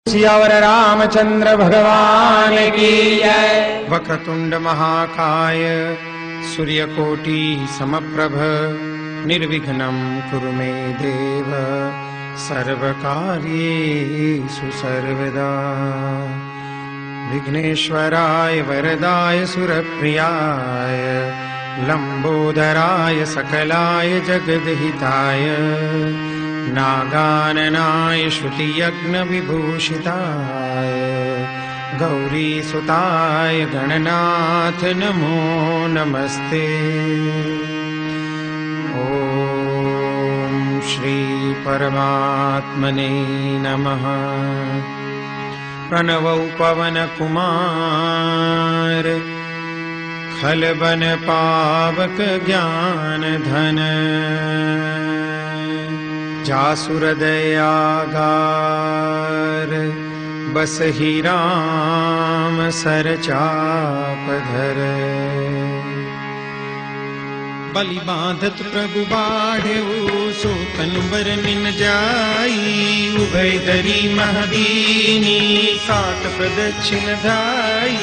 सियावर रामचंद्र भगवान की जय। वक्रतुंड महाकाय सूर्यकोटि समप्रभ निर्विघ्नं कुरु मे देव सर्वकार्येषु सर्वदा। विघ्नेश्वराय वरदाय सुरप्रियाय लंबोदराय सकलाय जगद्हिताय नागाननाय श्रुतियज्ञविभूषिताय गौरीसुताय गणनाथ नमो नमस्ते। ॐ श्री परमात्मने नमः। प्रणवौ पवन कुमार खलबन पावक ज्ञान धन जासुर दयागार बसहि राम सरचापधर। बलि बांधत प्रभु बाढ़ऊ सोतन बरनिन जाई उभय दरी महदीनी सात प्रदक्षिण धाई।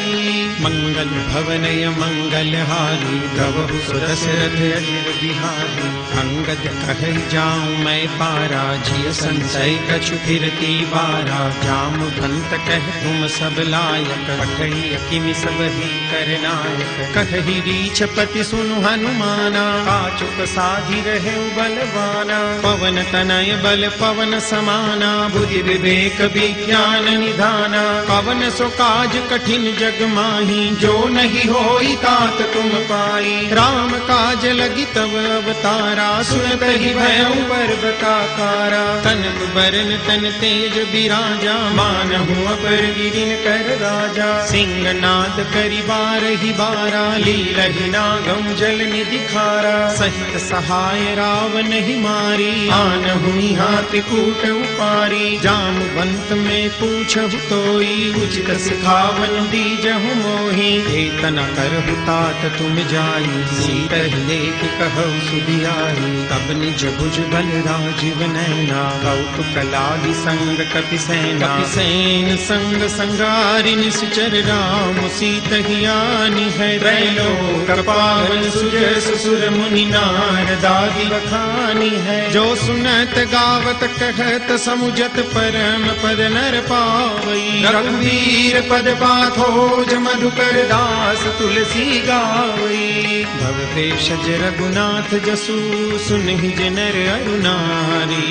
मंगल भवनय मंगलहारी गवहु सुदशरथ अजिर बिहारी। अंगद कहै जाऊं मैं पारा जिय संशय कछु फिरती बारा। जामवंत कह तुम सब लायक पठई किमि सब ही करनायक। कहहि रीछपति सुनु हनुमाना काचुक साधि रहे बलवाना। पवन तनय बल पवन समाना बुद्धि विवेक विज्ञान निधाना। पवन सो काज कठिन जग माही जो नहीं होई तात तुम पाई। राम काज लगी तब अवतारा सुनत ही भयउ पर्वताकारा। तनक बरन तन तेज बिराजा मानहु अपर गिरिन कर राजा। सिंहनाद करि बारहि बारा लीलहि नागम जल निधि खारा। सहित सहाय रावण ही मारी आनहु हाथ कूट उपारी। जामवंत में पूछहु तोई उचित सिखावन दीजहु मोहि। एतना करहु तात तुम जाई सीतहि लेख कहु सुधियाई। तब निज भुज बल राजीव नैना कौतुक लागी संग कपिसेना। कपिसेन संग संगारि निश्चर राम सीतहि आनि है। त्रैलोक पावन सुजस सुर मुनि नारदादि बखानी है। जो सुनत गावत कहत समुझत परम पद नर पावई। रघुवीर पद पाथोज मधुकर दास तुलसी गावई। भव भेषज रघुनाथ जसु सुनहि जनर अरु नारी।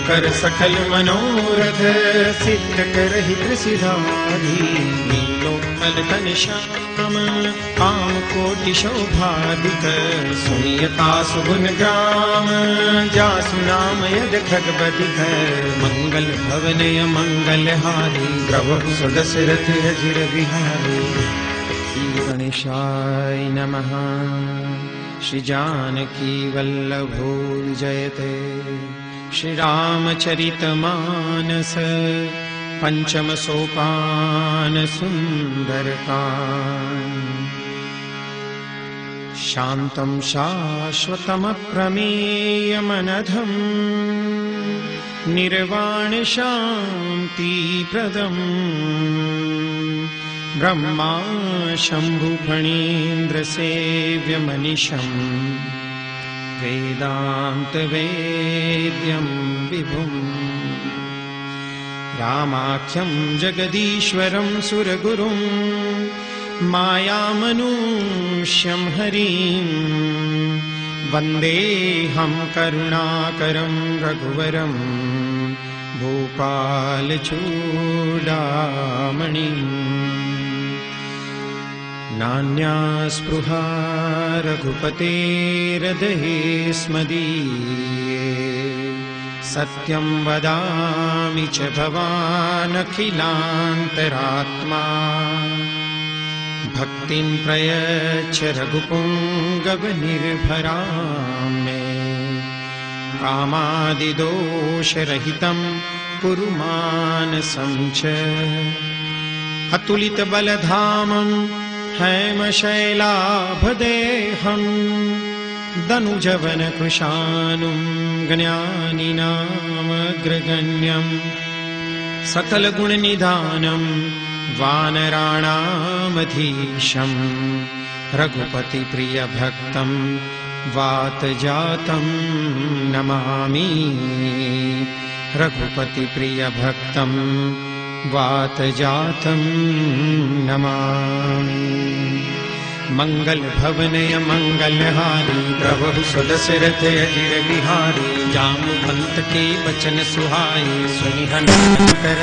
कर सकल मनोरथ सिद्ध करहि त्रिसिधारी। नीलोत्पल तन श्याम काम कोटि शोभाधिक। सुनियता सुगुन ग्राम जासु नाम यद खगपति है। मंगल भवनय मंगलहारी द्रवहु सुदशरथ अजिर बिहारी। श्री गणेशाय नमः। श्री जानकी वल्लभो जयते। श्री रामचरित मानस पंचम सोपान सुंदरकांड। शांतं शाश्वतमप्रमेयमनघं निर्वाण शांति प्रदं। ब्रह्मा शंभु फणीन्द्र सेव्य मनीषं वेदांत वेद्यं विभुम्। रामाख्यं जगदीश्वरं सुरगुरुं मायामनुष्यं हरिं। वन्देऽहं करुणाकरं रघुवरं भूपालचूडामणिम्। नान्या स्पृहा रघुपतेर्हृदये स्मदीये। सत्यं वदामि च भवानखिलान्तरात्मा। भक्तिं प्रयच्छ रघुपुङ्गवनिर्भरां मे। कामादिदोषरहितं कुरु मानसं च। अतुलितबलधामं हैमशैलाभदेहं। दनुजवनकृशानुं ज्ञानिनामग्रगण्यं। सकल गुण निधानम वानराणामधीशम रघुपति प्रिय भक्तम वात जातम नमामि। रघुपति प्रिय भक्तम वात जातम नमामि। मंगल भवनय मंगलहारी प्रभु सुदशरथ अजिर बिहारी। जामवंत के बचन सुहाए सुनि हनुमत कर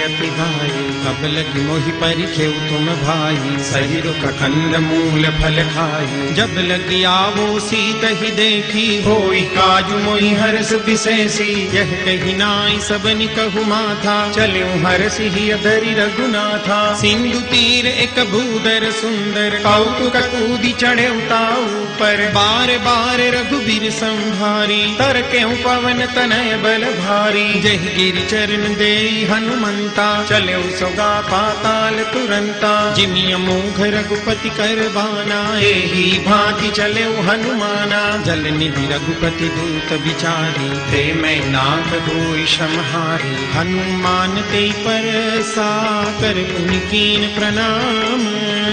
अति भाई। कब लगी मोहि परिखेउ तुम भाई सही रुख कंद मूल फल खाई। जब लगी आवो सीत ही देखी होई काजु मोहि हर्ष विशेषी। यह कही नाई सबनि कहु माथा चले हर्ष ही अधरि रघुनाथा। सिंधु तीर एक भूदर सुंदर कौतुक कूदी चढ़े उताऊ पर। बार बार रघुबीर संभारी तर के पवन तनय बल भारी। जय गिरि चरण दे हनुमंता चले सोगा पाताल तुरंता। जिमिय मोघ रघुपति कर बाना एही भांति चले हनुमाना। जल निधि रघुपति दूत विचारी ते मैं नाथ होई समहारी। हनुमान ते पर साकर पुनिकीन प्रणाम।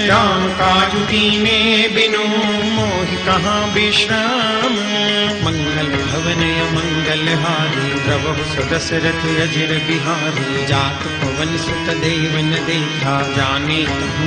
राम काजु कीने बिनु मोहि कहाँ विश्राम। मंगल भवन मंगल हारी प्रभु सुदशरथ अजिर बिहारी। जात पवन सुत देवन देखा जाने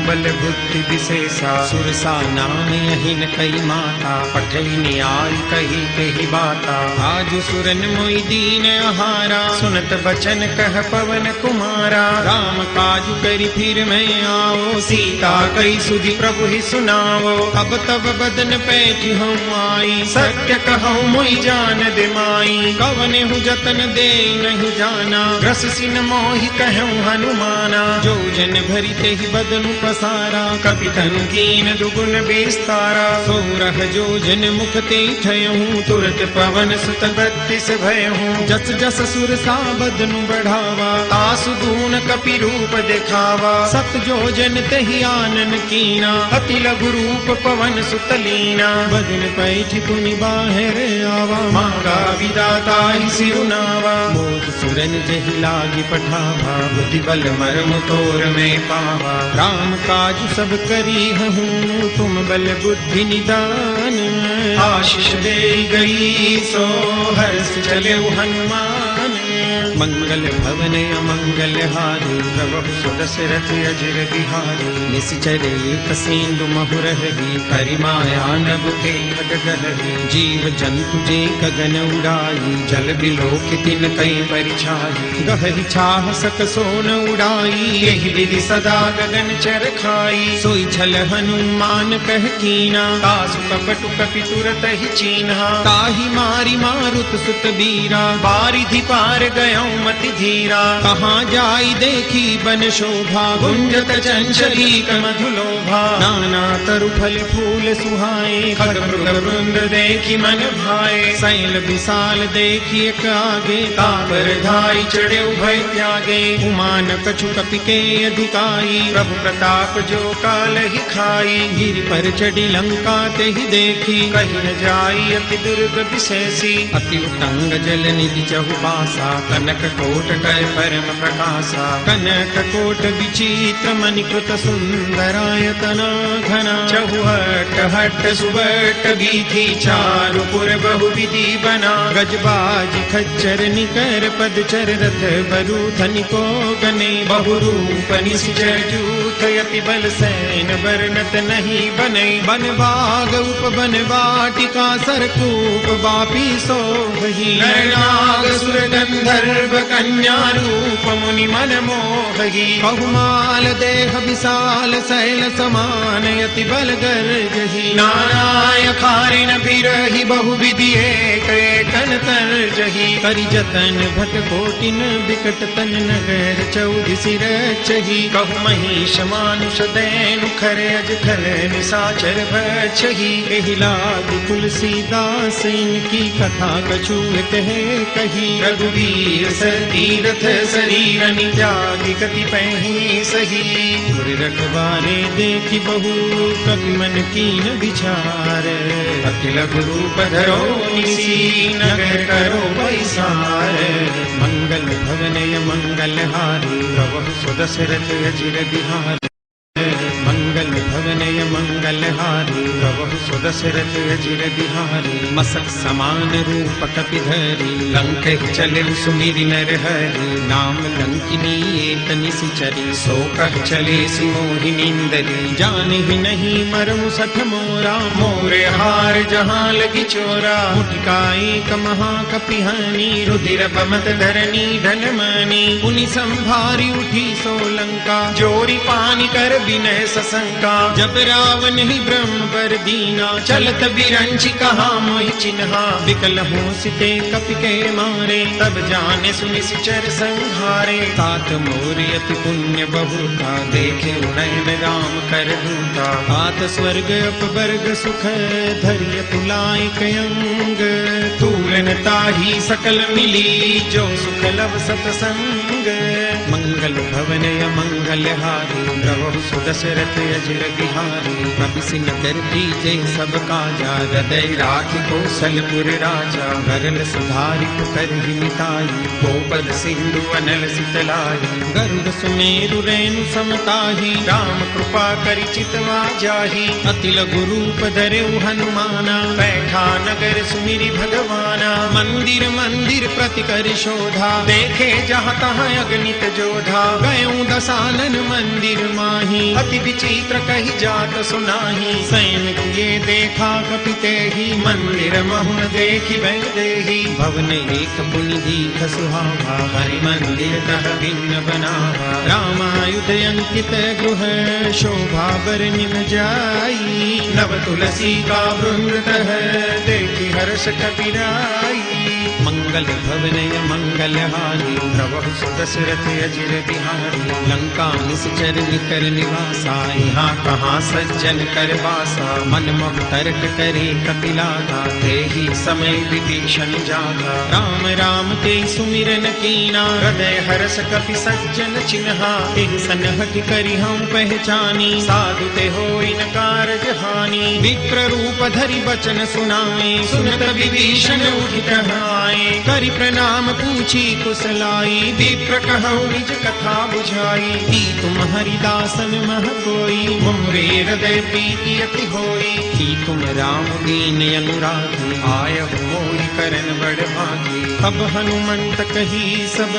बल बुद्धि विशेषा। सुरसा नाम यही न कई माता पठई न्याय कही कही बाता। आज सुरन मोहि दीन आहारा सुनत बचन कह पवन कुमारा। राम काजु करी फिर मैं आओ सीता कई सुधि प्रभु ही सुनाओ। अब तब बदन पैठ हूँ आई सत्य कहूँ मोहि जान दे माई। कवने हूँ जतन दे नहीं जाना रस सिन मोहि कहूँ हनुमाना। जो जन भरी ते ही बदन पसारा कपि तनु कीन दुगुन विस्तारा। सोरह जो जन मुख ते ठयहूँ तुरत पवन सुत बत्तीस भयहूँ। जस जस सुरसा बदनु बढ़ावा तासु गुण कपि रूप दिखावा। सत जो जन तहि आनन कीना अति लघु रूप पवन सुत लीना। बदन पैठ पुनि बाहर आवा मांगा विदाता ही सिरुनावा। मोद सुरन जहि लागी पठावा बुद्धि बल मर्म तोर में पावा। राम काज सब करी हूँ तुम बल बुद्धि निदान। आशीष दे गई सो हर्ष चले हनुमान। मंगल भवन अमंगल हारी प्रभु सुदशरथ अजिर बिहारी। निश्चर एक सेंदु महुरही करिमाया नभ के खगगही। जीव जंतु जे गगन उड़ाई जल बिलोक तिन कई परिछाई। गहरी छाह सक सोन उड़ाई यही विधि सदा गगन चर खाई। सोई छल हनुमान कह कीना तासु कपटु कपि तुरत ही चीन्हा। ताहि मारी मारुत सुत बीरा बारिधि पार गया मति धीरा। कहाँ जाई देखी बन शोभा गुंजत चंचली मधुलोभा। नाना तरु फल फूल सुहाए खग मृग वृंद देखी मन भाए। शैल विशाल देखी एक आगे तापर धाई चढ़े भय त्यागे। उमान कछु कपि के अधिकाई प्रभु प्रताप जो काल ही खाई। गिरि पर चढ़ी लंका ते ही देखी कहीं न जाई अति दुर्ग विशेषी। अति उतंग जल निधि चहुबासा कनक कोट कर परम प्रकाशा। कनक कोट विचित्र मणिकृत सुंदरायतना घना। चहुहट हट सुबट बीथी चारु पुर बहु विधि बना। गजबाज खच्चर निकर पदचर रथ बरु धनिको गने। बहुरूप निश्चर जूथ यति बल सैन वर्णत नहीं बने। बन बाग उपवन वाटिका सरकूप बापी सोहि। नाग सुर गंधर्व कन्या रूप मुनि मन मोहि। बहुमाल देह विशाल शैल समान यति बल गर्जहि। नाराय खारिन बिरहि बहु विधि एक एकन तर्जहि। करि जतन भट कोटिन बिकट तन नगर चौधि सिर चहि। कहु महिष मानुष दैनु खर अज खल निशाचर भक्षहि। एहि लागी तुलसीदास इनकी कथा कछु कहे कही। रघुवीर तीरथ शरीरन त्यागी कति पही सही। गुर रखवारे देखी बहु कपि मन कीन विचार, अखिल गुरु पधरो निसी नगर करो पैसार। मंगल भवनय मंगल हारी प्रभु सुदशरथ अजिर बिहारी। मंगल भवनय मंगल हारी प्रभु सुदशरथ अजिर बिहारी। मसक समान रूप कपिधरी लंक चले सुमिरि नर हरि। नाम लंकिनी एक निशिचरी सो कह चले सिमोहिनींदरी। जाने ही नहीं मरमु सठ मोरा मोरे हार जहाँ लगी चोरा। मुठिका एक महाकपिहानी रुधिर बमत धरनी धन मानी। पुनि संभारी उठी सोलंका जोरी पानी कर विनय सशंका। जब रावण ही ब्रह्म पर दीना चलत बिरंची कहा मोहि चिन्हा। विकल हो सिते कपि के मारे तब जाने सुनि सिचर संहारे। तात मोरि अति पुण्य बहुता देखे नयन राम कर दूता। तात स्वर्ग अपवर्ग सुख धैर्य तुलाय कयंग। तूलन ताही सकल मिली जो सुख लव सतसंग। मंगल भवनय मंगल हारी प्रभु सुदशरथ अजिर बिहारी। कपि न कर दीजे सब काजा हृदय राखि कौशलपुर राजा। गरल सुधारि कर मिताई गोपद सिंधु अनल सितलाई। गरुड़ सुमेरु रेणु समताही राम कृपा करि चितवा जाही। अतिल गुरु पधरेउ हनुमाना बैठा नगर सुमिरि भगवाना। मंदिर मंदिर प्रति कर शोधा देखे जहाँ तहाँ अगणित जोधा। गयों दसानन मंदिर माही अति विचित्र कही जात सुनाही। सैन किए देखा कपिते ही मंदिर महुन देखी वैदेही। भवन एक पुनि दीख सुहावा हरि मंदिर तह भिन्न बनावा। रामायुध अंकित गृह शोभा बर निम जाई। नव तुलसी का वृंद तह देखी हर्ष कपिराई। मंगल भवनय मंगल हारी प्रभु सुदशरथ अजिर बिहारी। लंका निश्चर निकर निवासा यहाँ कहाँ सज्जन कर बासा। मन मोह तर्क करे कपिलागा तेहि समय विभीषण जागा। राम राम ते सुमिरन कीना हृदय हर्ष कपि सज्जन चिन्हा। एहि सनहठ करि हम पहचानी साधु ते होई न कारज हानि। विप्र रूप धरि बचन सुनाए सुनत विभीषण उठि कहाए। करि प्रणाम पूछी कुशलाई विप्र कहु निज कथा बुझाई। की तुम हरिदासन मह कोई मोरे हृदय प्रीति अति होई। की तुम राम दीन अनुरागी आयहु मोहि करन बड़ भागी। तब हनुमंत कही सब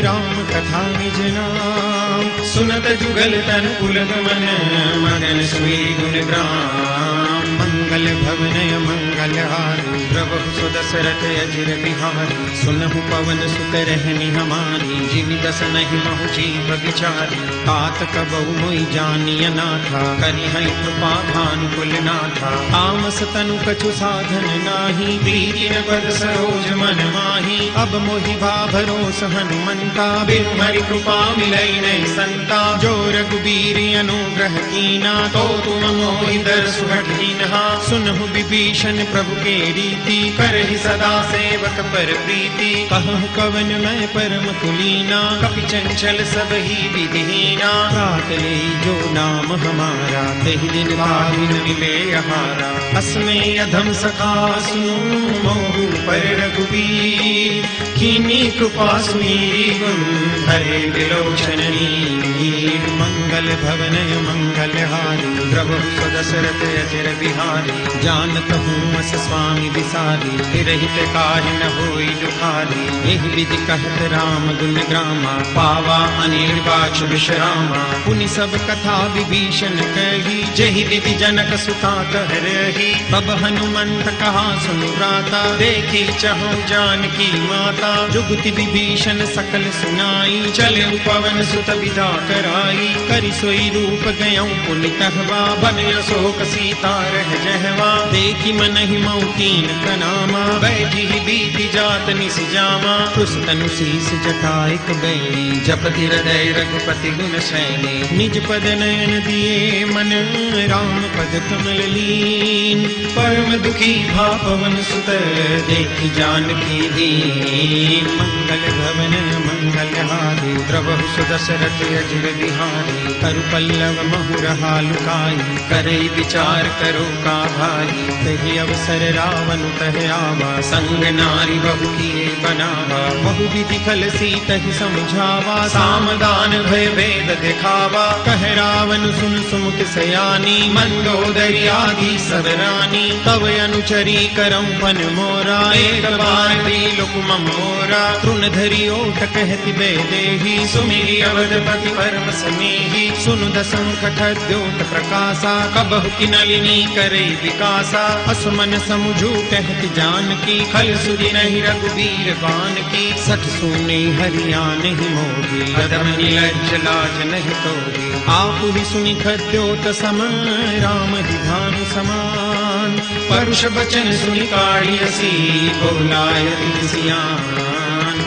राम कथा निज नाम। सुनत जुगल तन पुलक मन मगन सुई गुण ग्राम। मंगल भवनय मंगल हारी प्रभु सुदशरथ अजिर बिहारी। सुनहु पवन सुत रहनी हमारी जीवि दस नहीं महु जीव विचारी। तात कबहु मोहि जानिय नाथा करि हरि कृपा भानुकुल नाथा। तामस तनु कछु साधन नाही प्रीति न पद सरोज मन माही। अब मोहि भा भरोस हनुमंता बिनु हरि कृपा मिलई नहीं संता। जो रघुबीर अनुग्रह कीना तो तुम मोहि दरसु हठीनहा। सुनहु विभीषण प्रभु के रीति करहि सदा सेवक पर प्रीति। कहु कवन मैं परम कुलीना कपि चंचल सब ही विधिहीना। रात ले जो नाम हमारा तेहि दिन पाविन मिले हमारा। अस्मै अधम सखा सुनो मोहु पर रघुबीर। कीनी कृपा सुमीरी गुण हरे विलोचन नीर। मंगल भवनय मंगल हारी प्रभु सुदशरथ अजिर बिहारी। जानत हूँ अस स्वामी विसारी रहित काहि न होई दुखारी। एहि विधि कहत राम गुण ग्रामा पावा अनिर्वाच विश्रामा। पुनि सब कथा विभीषण कही जेहि विधि जनक सुता कह रही। तब हनुमंत कहा सुनु भ्राता देखी चहु जानकी माता। जुगति विभीषण सकल सुनाई चले पवन सुत विदा कराई। कर हरि सोई रूप गयऊ पुनितहवा बन अशोक सीता रह जहवा देखी मन ही मऊ कीन प्रणामा बैठी ही बीती जात निस जामा उस तनु शीस जटाइक बैणी जपति हृदय रघुपति गुण शैली निज पद नयन दिए मन राम पद कमल लीन परम दुखी भा पवन सुत देखी जानकी दीन मंगल भवन मंगल हारी द्रवहु सुदशरथ अजिर बिहारी करु पल्लव महुरहा लुकाई करे विचार करो का भाई तहि अवसर रावण तह आवा संग नारी बहु किए बनावा बहु विधि खल सीतहि समझावा सामदान भय भेद दिखावा कह रावण सुन सुमुख सयानी मंदोदरी आदि सब रानी तव अनुचरी करम पन मोरा एक बार दिलुक मोरा तृण धरि ओट कहति बेदेही सुमिरि अवधपति परम समीहि सुनु दशंख द्योत प्रकाशा कबहु की नलिनी करे विकासा असमन समुझू कहति जानकी खल सुधि नहीं रघुबीर बान की सठ सुने हरियाण ही मोही कदम नीलज लाज नहीं तोही आप ही सुनि खद्योत सम राम ही भानु समान परुष बचन सुनि काढ़ियसी बोलाय सियान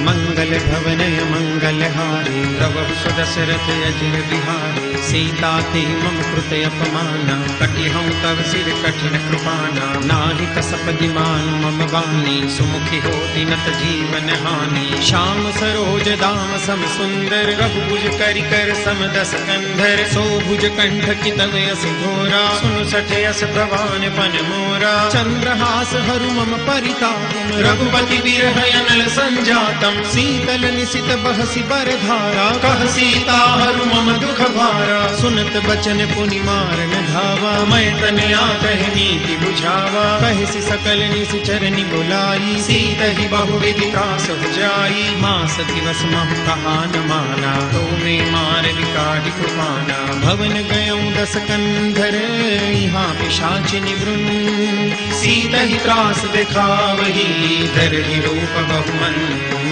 मंगल भवनय मंगल हारी प्रभु सुदशरथ अजिर बिहारी सीता ते मम कृत अपमाना कटिहऊँ तव सिर कठिन कृपाना नाहि कसप दिमान मम वाणी सुमुखी हो दिनत जीवन हानि श्याम सरोज दाम सम सुंदर रघुभुज करि कर सम दस कंधर सो भुज कंठ की तव यस घोरा सुनु सठ यस प्रवान पन मोरा चंद्रहास हरु मम परिताप रघुपति बिरह अनल संजातम शीतल निशित बहसी बर धारा कह सीता हरु मम दुख भारा सुनत बचन पुनि मारन धावा मैं तनया कह नीति बुझावा कहसी सकल निस चरनि बुलाई सीत ही बहु विधि त्रास जाई मास दिवस महु कहा न माना तो में मार विकाटि कृपाना भवन गयऊँ दस कंधर यहाँ पिशाचिनि वृन सीत ही त्रास दिखावही धर ही रूप बहुमन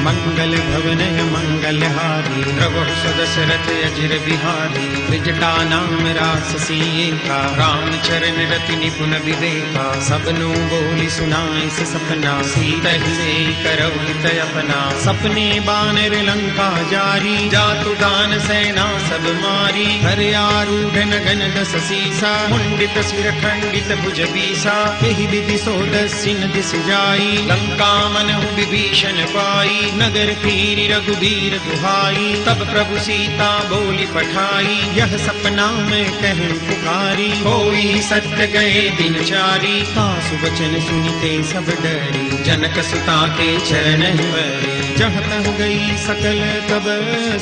मंगल भवनय मंगल हारी प्रभु सुदशरथ अजिर बिहारी त्रिजटा नाम राससी एका राम चरण रति निपुण विवेका सबनु बोली सुनाई से सपना सीत ही करौ हित अपना सपने बानर लंका जारी जातु दान सेना सब मारी हर आरूढ़ नगन दस सीसा मुंडित सिर खंडित भुज बीसा एहि विधि सो दस्सिन दिस जाई लंका मनहु विभीषण पाई नगर फिरी रघुबीर दुहाई तब प्रभु सीता बोली पठाई यह सपना में कह पुकारी होई सत्य गए दिन चारी सासु वचन सुनिते सब डरी जनक सुता के चरण वरी जहाँ तह गई सकल तब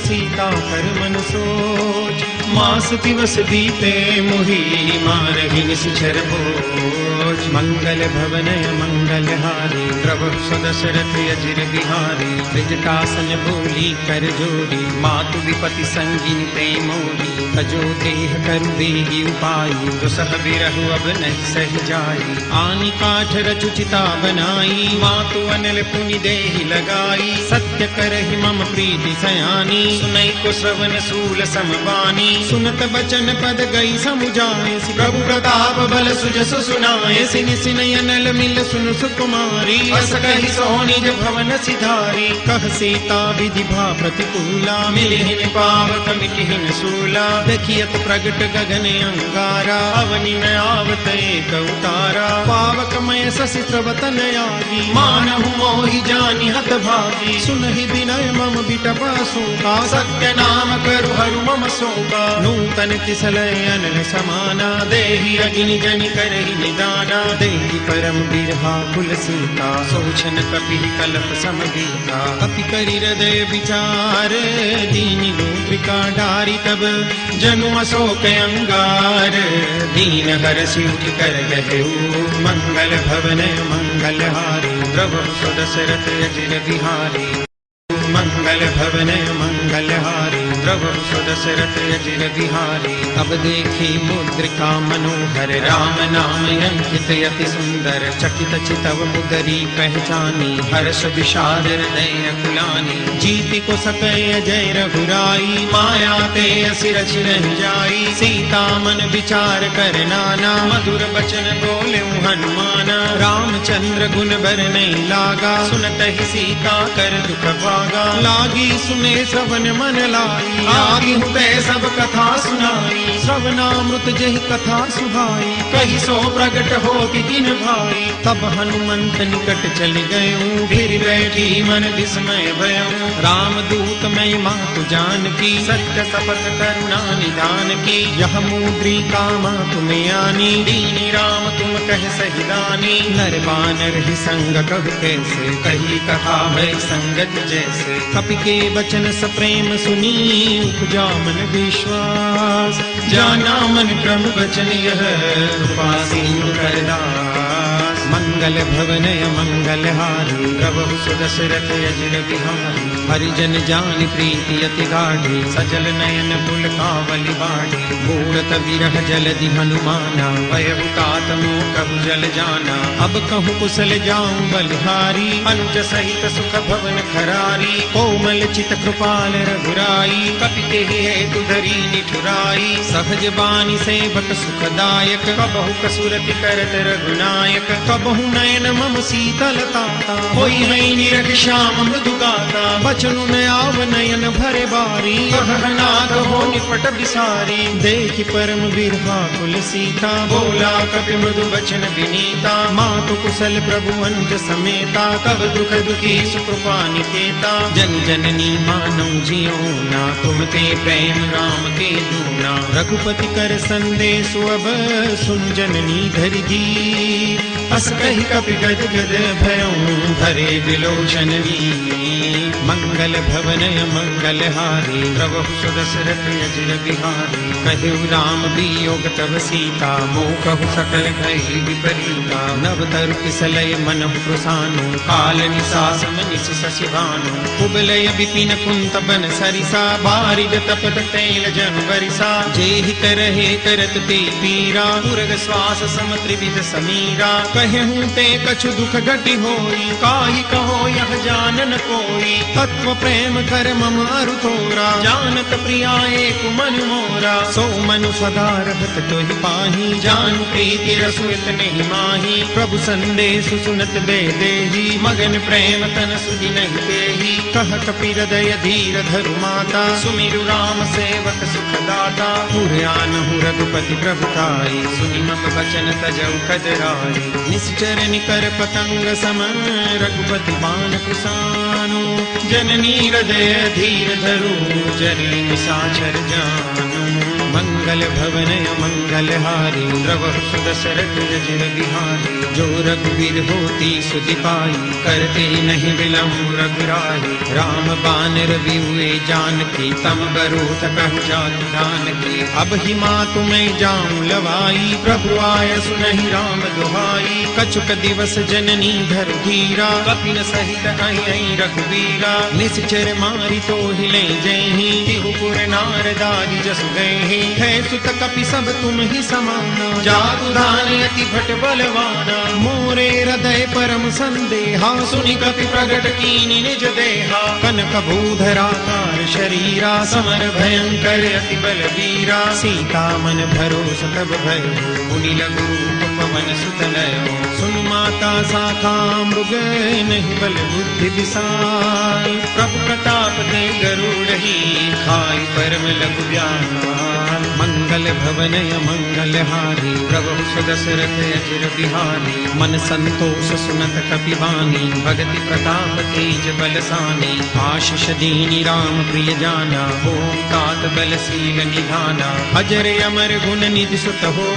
सीता कर मन सोच मास दिवस बीते मोही मारहि निश्चर भोज मंगल भवनय मंगल हारी प्रभु सुदशरथ अजिर बिहारी त्रिजटासन बोली कर जोड़ी मातु विपति संगिन ते मोरी तजो देह करु बेगी उपाई दुसह बिरहु अब नहीं सह जाई आनी काठ रचु चिता बनाई मातु अनल पुनि देहि लगाई सत्य करहि मम प्रीति सयानी सुनई को श्रवण सूल समबानी सुनत बचन पद गई समुझाए प्रभु प्रताप बल सुजस सुनाए सिनि सिनय नल मिल सुन सुकुमारी अस कहि सोनिज भवन सिधारी कह सीता विधि भा प्रतिकूला मिलिहिन पावक मिटिहिन सूला देखियत प्रगट गगन अंगारा अवनि में आवत एक उतारा पावक मय शशि प्रवतन आगी मानहु मोहि जानि हत भागी सुनहि विनय मम बिटपा शोका सत्य नाम करु हरु मम शोका नूतन किसलय अनल समाना देहि अग्नि जनि करहि निदाना देहि परम बिरहा कुल सीता सोचन कपि कल्प समगीता कपि करि हृदय विचार दीनि गोत्रिका डारी तब जनु अशोक अंगार दीन हरषि उठि कर गहेउ मंगल भवनय मंगल हारी प्रभु सुदशरथ अजिर बिहारी मंगल भवनय मंगल हारी प्रभु सुदशरथ अजिर बिहारी अब देखी मुद्रिका मनोहर राम नाम अंकित अति सुंदर चकित चितव मुदरी पहचानी हर्ष विषाद हृदय कुलानी जीति को सकय जय रघुराई माया ते कहे असि रचि नहीं जाई। सीता मन विचार कर नाना, मधुर बचन बोले हनुमाना। रामचंद्र गुण बर नहीं लागा, सुनत ही सीता कर दुख भागा। लागी सुने श्रवण मन लाई, लागी हुते सब कथा सुनाई। श्रवणामृत जहि कथा सुहाई, कही सो प्रगट हो किन भाई। तब हनुमंत निकट चल गए, फिर बैठी मन विस्मय भयऊ। राम दूत मैं मातु जान की, सत्य शपथ करुणा निधान की। यह मुद्रिका मातु में आनी, दीनी राम तुम कह सही दानी। नर बानर ही संग कब कैसे, कही कथा भय संगत जैसे। कपि के वचन सप्रेम सुनी, उपजा मन विश्वास। जाना मन क्रम वचन यह, कृपा सिंधु करदास। मंगल भवनय मंगल हारी, प्रभु सुदशरथ अजिर बिहारी। हरिजन जान प्रीति अति गाढ़ी, सजल नयन पुलकावली बाढ़ी। मूरत विरह जलधि हनुमाना, भयहु तात मोह कहु जल जाना। अब कहूँ कुशल जाऊं बलिहारी, अनुज सहित सुख भवन खरारी। कोमल चित कृपाल रघुराई, कपि तेहि हेतु धरी निठुराई। सहज बानी सेवक सुखदायक, कबहु कसुरति करत रघुनायक। कबहु नयन मम शीतलताता, होई है निरख श्याम मृदु गाता। बचनु न आव नयन भरे बारी, कहनाथ हो निपट बिसारी। देखि परम बिरहा कुल सीता, बोला कपि मृदु बचन विनीता। मातु कुशल प्रभु अनुज समेता, तब दुख दुखी सुकृपा निकेता। जन जननी मानौ जियो ना, तुम ते प्रेम राम के दूना। रघुपति कर संदेश अब, सुन जननी धरि धीर। अस कहि कपि गद गद भयऊ, भरे विलोचन वीर। मंगल भवनय मंगल हारी, प्रभु सुदशरथ अजिर बिहारी। कहु राम वियोग तब सीता, मोह कहु सकल भई विपरीता। नव तरु किसलय मनहु प्रसानु, काल निसास मनिस शशि भानु। कुबलय विपिन कुंत बन सरिसा, बारिद तपत तैल जन बरिसा। जेहि करहे करत ते पीरा, पुरग श्वास सम त्रिविध समीरा। कहूँ ते कछु दुख घटि होई, काहि कहो यह जानन कोई। तत्व प्रेम कर मम अरु तोरा, जानत प्रिया एक मन मोरा। सो मनु सदा रहत तोहि पाही, जानु प्रीति रसु इतने माही। प्रभु संदेश सुनत बे देही, मगन प्रेम तन सुधि नहीं देही। कह कपि हृदय धीर धरु माता, सुमिरु राम सेवक सुखदाता। पुरयानहु रघुपति प्रभुताई, सुनि मम वचन तजौ कजराई। निश्चर निकर पतंग सम, रघुपति बाण कुसानु। जननी हृदय धीर धरु, जनि निशाचर जानु। मंगल भवनय मंगल हारी, प्रभु सुदशरथ अजिर बिहारी। जो रघुवीर होती सुधि पाई, करते नहीं विलम्ब रघुराई। राम बानर बिहुए जानकी, तम बरूथ कहु जातु जानकी। अब ही मातु मैं जाऊं लवाई, प्रभु आय सुनहि राम दुहाई। कछुक दिवस जननी धरु धीरा, कपिन सहित आई रघुवीरा। निश्चर मारि तो हिले जयहि, तिहुपुर नारदारी जसु गए। है सुत कपि सब तुम ही समाना, जादू दान अति भट बलवाना। मोरे हृदय परम संदेहा, सुनि कपि प्रगट कीनि निज देहा। कनक भूधराकार शरीरा, समर भयंकर अति बलवीरा। सीता मन भरोस तब भयो, मुनि लघु रूप पवन सुत लयो। सुन माता शाखा मृग, नहीं बल बुद्धि विशाल। प्रभु प्रताप दे गरुड़हि, खाई परम लघु व्याल। मंगल भवनय मंगल हारी, प्रभु सुदशरथ अजिर बिहारी। मन संतोष सुनत कपि बानी, भगति प्रताप तेज बलसानी। आशीष दीनी राम प्रिय जाना, ओम तात बलशील निधाना। अजर अमर गुण निधि सुत हो,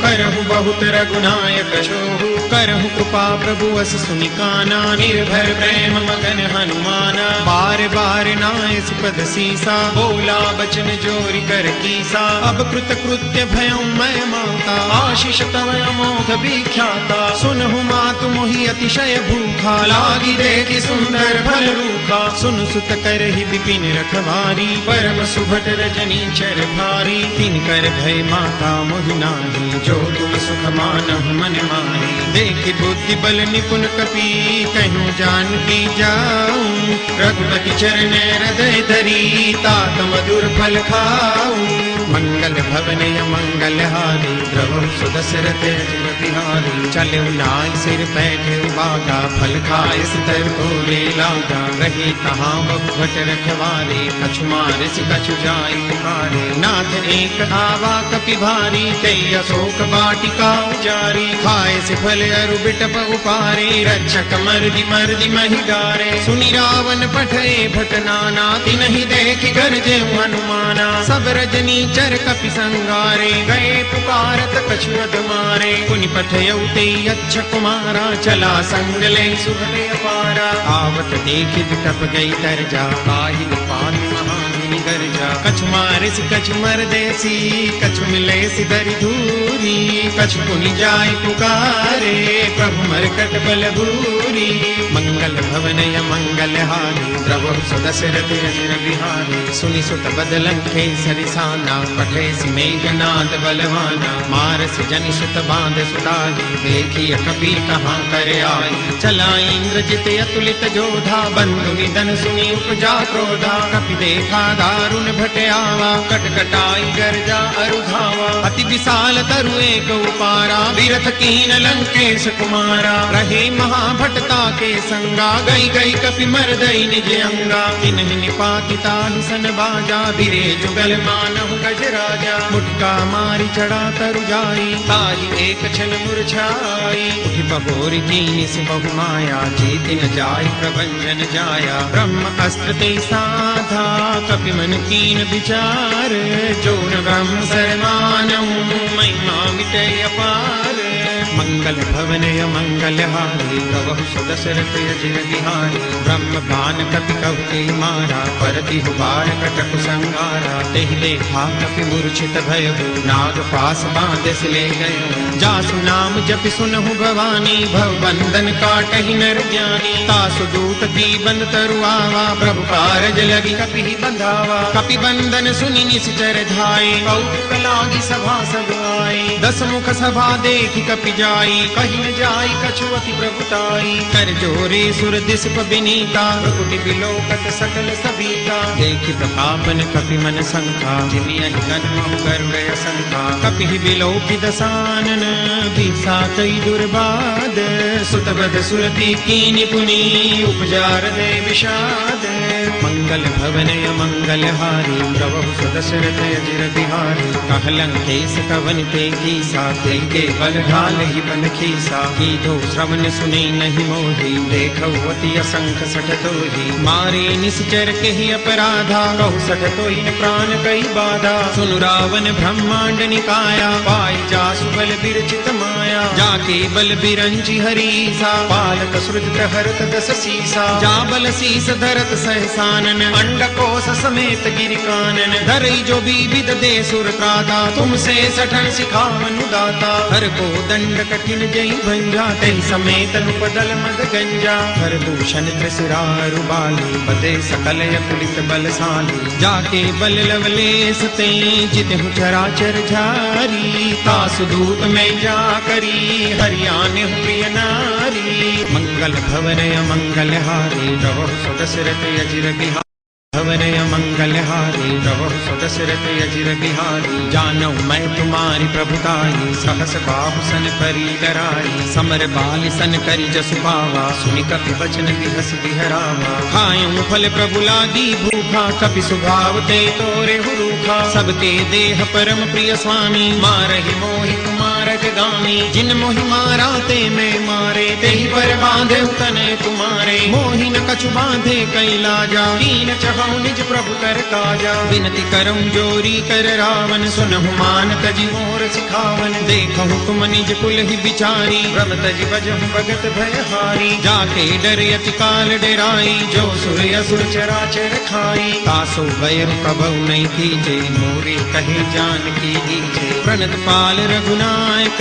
करहु बहुत रघुनायक छोहु। करहु कृपा प्रभु अस सुनि काना, निर्भर प्रेम मगन हनुमाना। बार बार नाय सुपद सीसा, बोला बचन जोरि कर कीसा। अब तब कृत कृत्य भयं मैं माता, आशीष तव अमोघ विख्याता। सुनहु मातु मोहि अतिशय भूखा, लागी देखि सुंदर फल रूखा। सुन सुत करहि विपिन रखवारी, परम सुभट रजनी चर भारी। तिन कर भय माता मोहि नाही, जो तुम सुख मानहु मन माही। देखि बुद्धि बल निपुण कपि, कहूँ जानकी जाऊं। रघुपति चरण हृदय धरी, तात मधुर फल खाऊं। मंगल भवन मंगल हारी, प्रभु सुदशरथ अजिर बिहारी। चले नाय सिर बैठे बागा, फल खाए सितर भोरे लागा। रहे तहाँ भट रखवारे, कछु मारे से कछु जाय पुकारे। नाथ एक आवा कपि भारी, कई अशोक वाटिका उजारी। खाए से फल अरु बिटप उपारे, रक्षक मर्दि महि डारे। सुनि रावण पठे भट नाना, तिनहि देखि गरजे हनुमाना। सब रजनी चर कपि संगारे, गए पुकारत कछु अध मारे। पुनि पठयउ तेई अच्छ कुमारा, चला संग ले सुभले अपारा। आवत देखि बिटप गई तरजा, आहि पाति महामुनि गर्जा। कछु मारे सि कछु मर देसी, कछु मिले सि धरि धूरी। कछु पुनि जाय पुकारे, प्रभु मरकट बल भूरी। मंगल भवन मंगल हारी, प्रभु सुदशरथ अजिर बिहारी। सुनि सुत बदलन केसरि साना, पठे सि मेघनाद बलवाना। मारस जनि सुत बांध सुताई, देखि कपि कहाँ कर आई। चला इंद्रजित अतुलित जोधा, बंधु निधन सुनि उपजा क्रोधा। कपि देखा दारुण भट आवा, कटकटाई गर्जा अरु धावा। अति विशाल तरु एक उपारा, बिरथ कीन लंकेश कुमारा। रहे महाभटता के संगा, गई गई कपि मर्दई निज अंगा। तिन्हि निपाति ताहि सन बाजा, बिरे जुगल मानहु गज राजा। मुटका मारी चढ़ा तरु जाई, ताहि एक क्षण मुरझाई। उठि बहोरि कीनि से बहु माया, जीति न जाय प्रभंजन जाया। ब्रह्म अस्त्र ते साधा, कपि मन कीन विचार। जो न ब्रह्म सरमानहु, महिमा मिटे अपार। मंगल भवन मंगल हारी, प्रभु सुदशरथ अजिर बिहारी। ब्रह्म बान कपि कहुते मारा, परति बाण कटक संगारा। तेहि देखा कपि मूर्छित भयउ, नाग पास बांधस ले गयो। जासु नाम जपि सुनहु भवानी, भव बंधन काटहि नर ज्ञानी। तासु दूत की बंद तरु आवा, प्रभु कारज लगी कपि बंधावा। कपि बंधन सुनि निश्चर धाये, कौतुक लागी सभा सब आए। दस मुख सभा देखि कपि जाई, कहि न जाई कछु अति प्रभुताई। कर जोरे सुर दिसप बिनीता, भ्रुकुटि बिलोकत सकल सबीता। देखि प्रतापन कपि मन शंका, जिमि अहि गन्महु गरुड़ असंका। कपि बिलोकि दसानन, बिसा कई दुर्बाद। सुतवद सुरति कीनि पुनि, उपजा हृदय विषाद। मंगल भवन मंगल हारी, प्रभु सुदशरथ अजिर बिहारी। कहलंकेश कवन ते कीसा, ते के बल ढाल ही बन खीसा। कीधो श्रवण सुने नहीं मोही, देखौ अति असंख सठ तोही। मारे निश्चर के ही अपराधा, कहु सठ तोहि प्राण कई बाधा। सुनु रावण ब्रह्मांड निकाया, पाई जासु बल बिरचित माया। जाके बल बिरंचि हरीसा, पालक सृजत हरत दस सीसा। जा बल शीस धरत सहसानन, अंडकोश समेत गिरि कानन। धरई जो विविध दे सुर त्राता, तुमसे सठन सिखावनु दाता। हर को दंड कठिन जई भंजा, तई समेत नुपदल मद गंजा। हर दूषण त्रिशिरारु बाली, बदे सकल अतुलित बलशाली। जाके बल लवलेस ते, जितहु चराचर झारी। तासु दूत में जा करी, हरियाने प्रिय नारी। मंगल भवन मंगल हारी, प्रभु सुदशरथ अजिर बिहारी। भवन मंगल हारी, प्रभु सुदशरथ अजिर बिहारी। जानौ मैं तुम्हारी प्रभुताई, सहस बाहु सन परी डराई। समर बाल सन करि जसु पावा, सुनि कपि बचन बिहस बिहरावा। खायूं फल प्रभु लागी भूखा, कपि सुभाव ते तोरे हुरूखा। सबके देह परम प्रिय स्वामी, मारहि मोहि कुमार जगामी। जिन मोहि मारा ते मैं मारे, तेहि पर बांधे तने तुम्हारे। मोहि न कछु बांधे कई लाजा, कीन चहु निज प्रभु कर काजा। विनती करऊं जोरी कर रावण, सुनहु मान तजि मोर सिखावन। देखहु तुम निज कुल ही बिचारी, भ्रम तजि बजहु भगत भयहारी। जाके डर अति काल डेराई, जो सुर असुर चराचर खाई। तासो भय कबहु नहीं कीजे, मोरे कहे जानकी लीजे। प्रणत पाल रघुनायक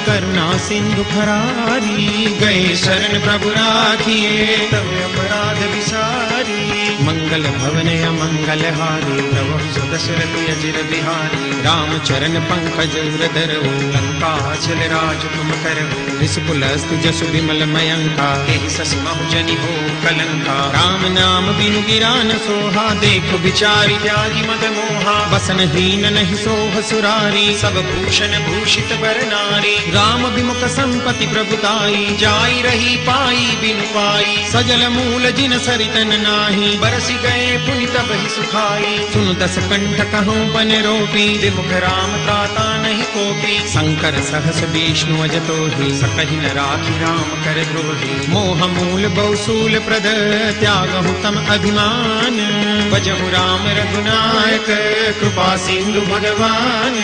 करुणा सिंधु खरारी, गए शरण प्रभु राखिए तब अपराध विसारी। मंगल भवन अमंगल हारी, प्रभु सुदशरथ अजिर बिहारी। राम चरण पंकज उरधर, लंका चल राज तुम कर। रिसकुलस्त जसु विमल मयंका, एहि ससि महु जनि हो कलंका। राम नाम बिनु गिरा न सोहा, देखो बिचारी त्यागी मद मोहा। बसन हीन नहीं सोह सुरारी, सब भूषण भूषित बर नारी। राम विमुख संपति प्रभुताई, जाई रही पाई बिनु पाई। सजल मूल जिन सरितन नाही, बरसि गए पुनि तब ही सुखाई। सुन दस कंठ कहूँ बन रोपी, विमुख राम त्राता नहीं कोपी। शंकर सहस विष्णु अजतो ही, सकहि न राखी राम कर द्रोही। मोह मूल बहुसूल प्रद, त्यागहु तम अभिमान। भजहु राम रघुनायक, कृपा सिंधु भगवान।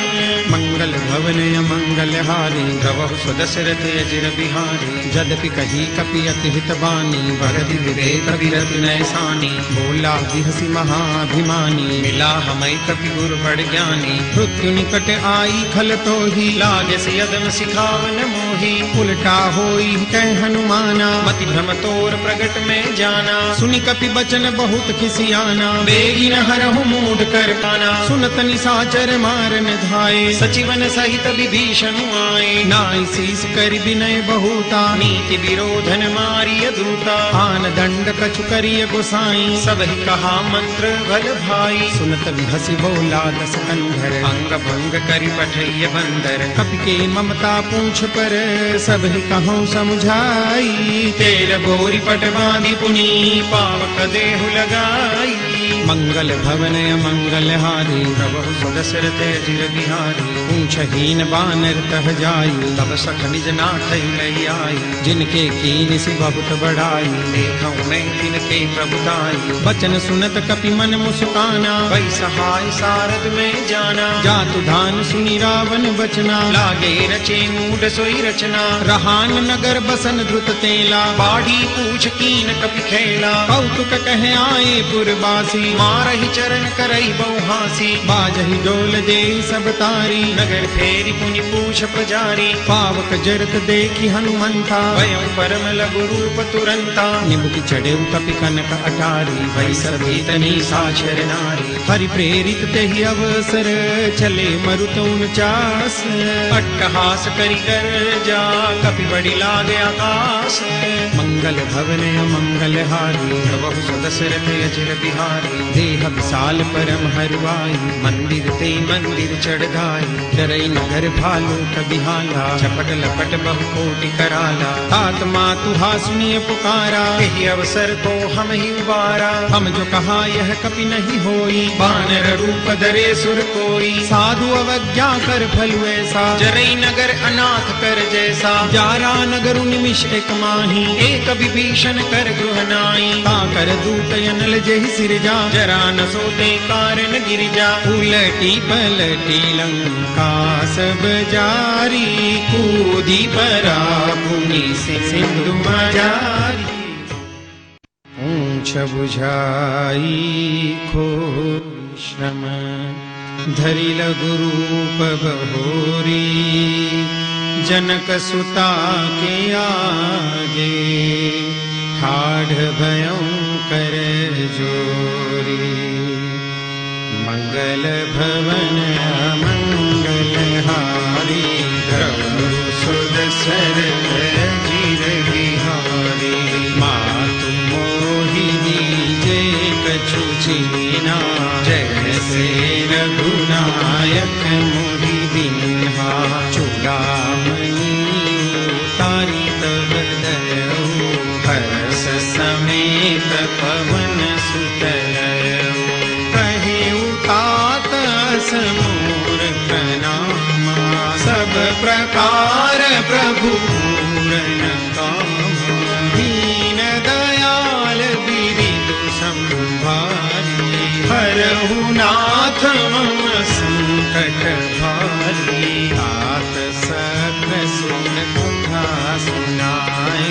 मंगल भवन अमंगल हारी, द्रवहु स्वदशरथ अजिर बिहारी। जदपि कही कपि अति हित बानी, भरति विवेक विरति नैसानी। बोला बिहसि महाभिमानी, मिला हमै कपि गुरु बड़ ज्ञानी। मृत्यु निकट आई खल तो ही, लागे से यदन सिखावन मोही। उल्टा होई कह हनुमाना, मति भ्रम तोर प्रगट में जाना। सुनि कपि बचन बहुत खिसियाना, बेगी न हरहु मूढ़ कर पाना। सुनत निशाचर मारन धाये, सचिवन सहित विभीषण आए। नाई शीस कर विनय बहुता, नीति विरोधन मारिय दूता। आन दंड कछु करिय गोसाई, सब ही कहा मंत्र भल भाई। सुनत बिहसि बोला दस कंधर, अंग भंग करि पठैय बंदर। कपि के ममता पूछ पर, सब ही कहूँ समुझाई। तेल गोरी पट बांधि पुनि, पावक देहु लगाई। मंगल भवन अमंगल हारी, प्रभु सुदशरथ अजिर बिहारी। पूछहीन बानर तह जाई, तब सख निज नाथ लई आई। जिनके कीन सि बहुत बड़ाई, देखऊँ मैं तिनके प्रभुताई। बचन सुनत कपि मन मुस्काना, वै सहाय सारद में जाना। जातु धान सुनि रावण बचना, लागे रचे मूढ़ सोई रचना। रहान नगर बसन द्रुत तेला, बाढ़ी पूछ कीन कपि खेला। कौतुक कहे आए पुरवासी, मारहि चरण करई बहुहासी। बाजहि डोल दे सब तारी, नगर फेरी पुनि पूछ प्रजारी। पावक जरत देखी हनुमंता, भयं परम लघु रूप तुरंता। निमुख चढ़े कपि कनक अटारी, भई सभी तनी साक्षर नारी। हरि प्रेरित तेहि अवसर, चले मरुत 49। अट्टहास करि कर जा, कपि बड़ी लागे आकाश। मंगल भवन अमंगल हारी, प्रभु सुदशरथ अजिर बिहारी। देह विशाल परम हरुआई, मंदिर ते मंदिर चढ़ाई। डरई नगर भालू कबिहाला, झपट लपट बहु कोटि कराला। तात मातुहा सुनिय पुकारा, यही अवसर को हम ही उबारा। हम जो कहा यह कपि नहीं होई, बानर रूप धरे सुर कोई। साधु अवज्ञा कर फलु ऐसा, जरई नगर अनाथ कर जैसा। जारा नगर निमिष एक माही, एक विभीषण कर गृह नाई। ताकर दूत अनल जेहि सिरजा, जरा न सोते कारण गिरिजा। उलटी पलटी लंका सब जारी, कूदी परा पुनि सिंधु मजारी। ऊंच बुझाई खोर श्रम, धरि लघु रूप बहोरी। जनक सुता के आगे, ठाढ़ भयं कर जोरी। मंगल भवन अमंगल हारी, प्रभु सुदशरथ अजिर बिहारी। मातु मोहिनी जे कछु छीना, जैसे रघुनायक मोहि दीन्हा। चूड़ामणि उतारी तब दयऊ, हर्ष समेत पवन सुत लयऊ। कहे उतात समूर प्रणामा, सब प्रकार प्रभु पूरन कामा। दीन दयाल बिरिदु संभारी, हरहु नाथ मम संकट भारी। तात सख सुन कथा सुनाए,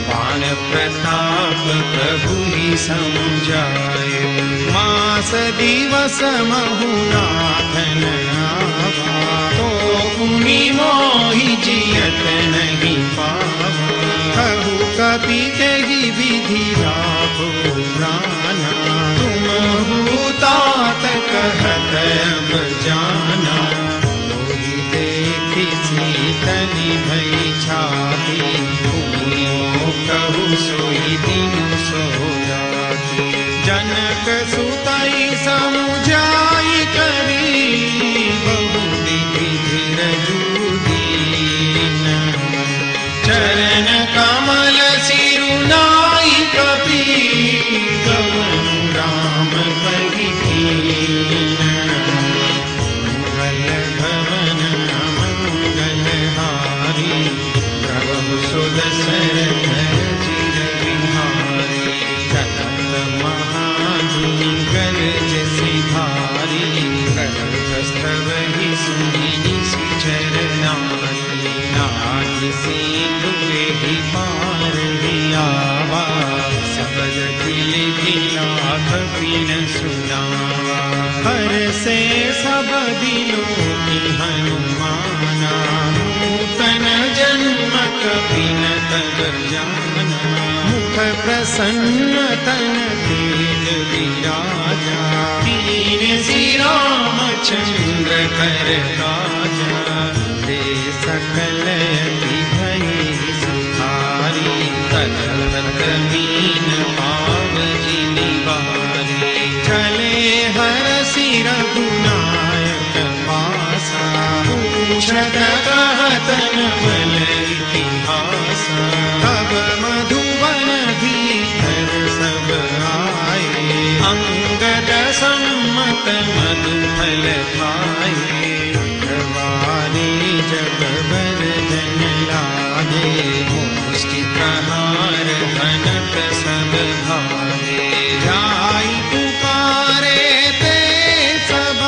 बाण प्रताप प्रभु ही समझाए। मास दिवस महुनाथन आवा, तो पुनि मोहि जियत नहीं पावा। कहु कपि तेहि विधि लाभो प्राणा, तुम तात कहत अब जाना। मोहि देखि सीतनि भई छाती, पुनियो कहु सोई दिनु सोयाती। जनक सुतई समुझाई करी, बहु विधि धीरजु दीन। चरण कमल सिरुनाई कपि, गवन राम कहि कीन। मंगल भवन मंगलहारी, प्रभु सुदशरथ चिर बिहारी। सतत महाजुनि गरज सिधारी, कंठस्थवहि सुनि निशिचर नारी। नाहि सिंधु एहि पार हियावा, सबल दिलि लाख बिन सुनावा। हरसे सब दिलों हनुमाना, नूतन जन्म कपि न तब जाना। मुख प्रसन्न तन तेज विराजा, दीन श्रीरामचंद्र कर राजा। दे सकल यति भई सुखारी, तलत मीन पाव जिनि बारी। चले हरषि रघुनायक पासा, पूछत कहत न बल इतिहासा। तब मधुबन धीर सब आए, अंगद सम्मत मधुफल खाए। वारी जब बरदन लागे, मुष्टि प्रहार घनत सब भागे। जाई पुकारे ते सब,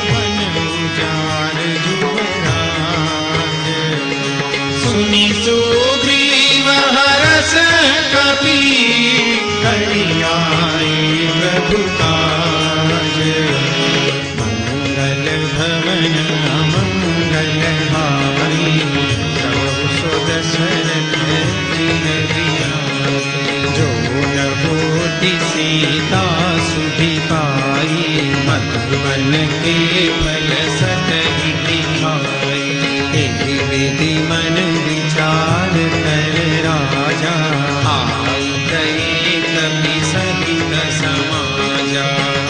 बन उजार जुबराज। सुनि सुग्रीव हरष कपि, करि आए प्रभु काज। मंगल भवन मंगलहारी, प्रभु सुदशरथ चिर बिहारी। जो न होति सीता सुधि पाई, मधुबन के फल सतहि दिखाई। एहि विधि मन विचार कर राजा, आई गए कपि सहित समाजा।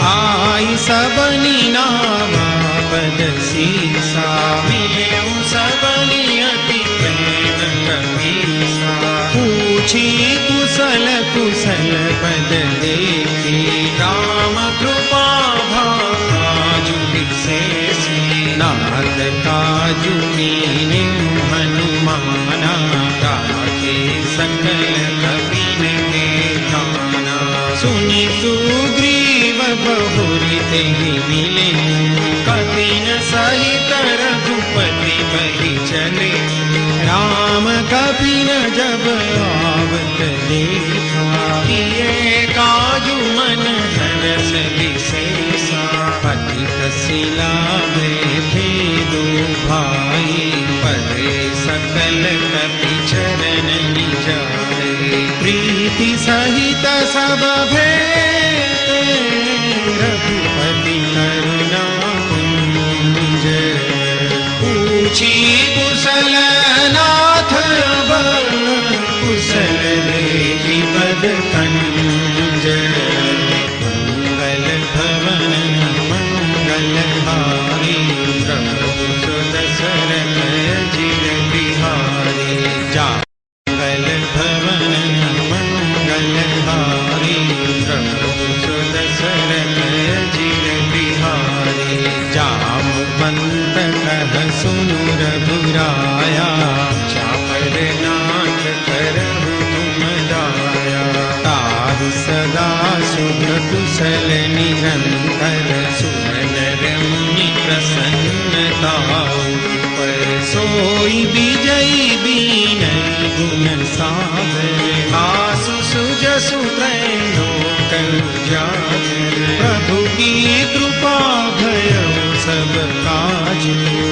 आई सबनि नावा पद सीसा, मिलेउ सबनि अति प्रेम कपीसा। पूछी कुशल कुशल पद देखी, राम कृपा भाजु विशेषी। नाथ काजु कीन्हि हनुमाना, राखे सकल कपिन के ठाना। सुनि सुग्रीव बहुरि तेहि मिले, कपिन सहित रघुपति बहि चले। राम कपिन जब आवत देखा, किए काजु मन हरष विशेषा। पतित शिला थे दो भाई, परे सकल कपि चरण जाए। प्रीति सहित सब भेटे, रघुपति करुणा कुंज। पूछी कुशल नाथ बर, कुशल देखि पद कंज। मंगल भवन मंगलहारी, प्रभु सुदशरथ चिर बिहारी। जा मंगल भवन मंगलहारी, प्रभु सुदशरथ चिर बिहारी। जामवंत कह सुनु रघुराया, चापर नाथ करहु तुम दाया। ताहि सदा शुभ कुशल निरंतर, सुर नर मुनि प्रसन्नता पर। सोई विजयी बीनई गुण सागर, आसु जसु जसु त्रैलोक उजागर। प्रभु की कृपा भयो सब काज,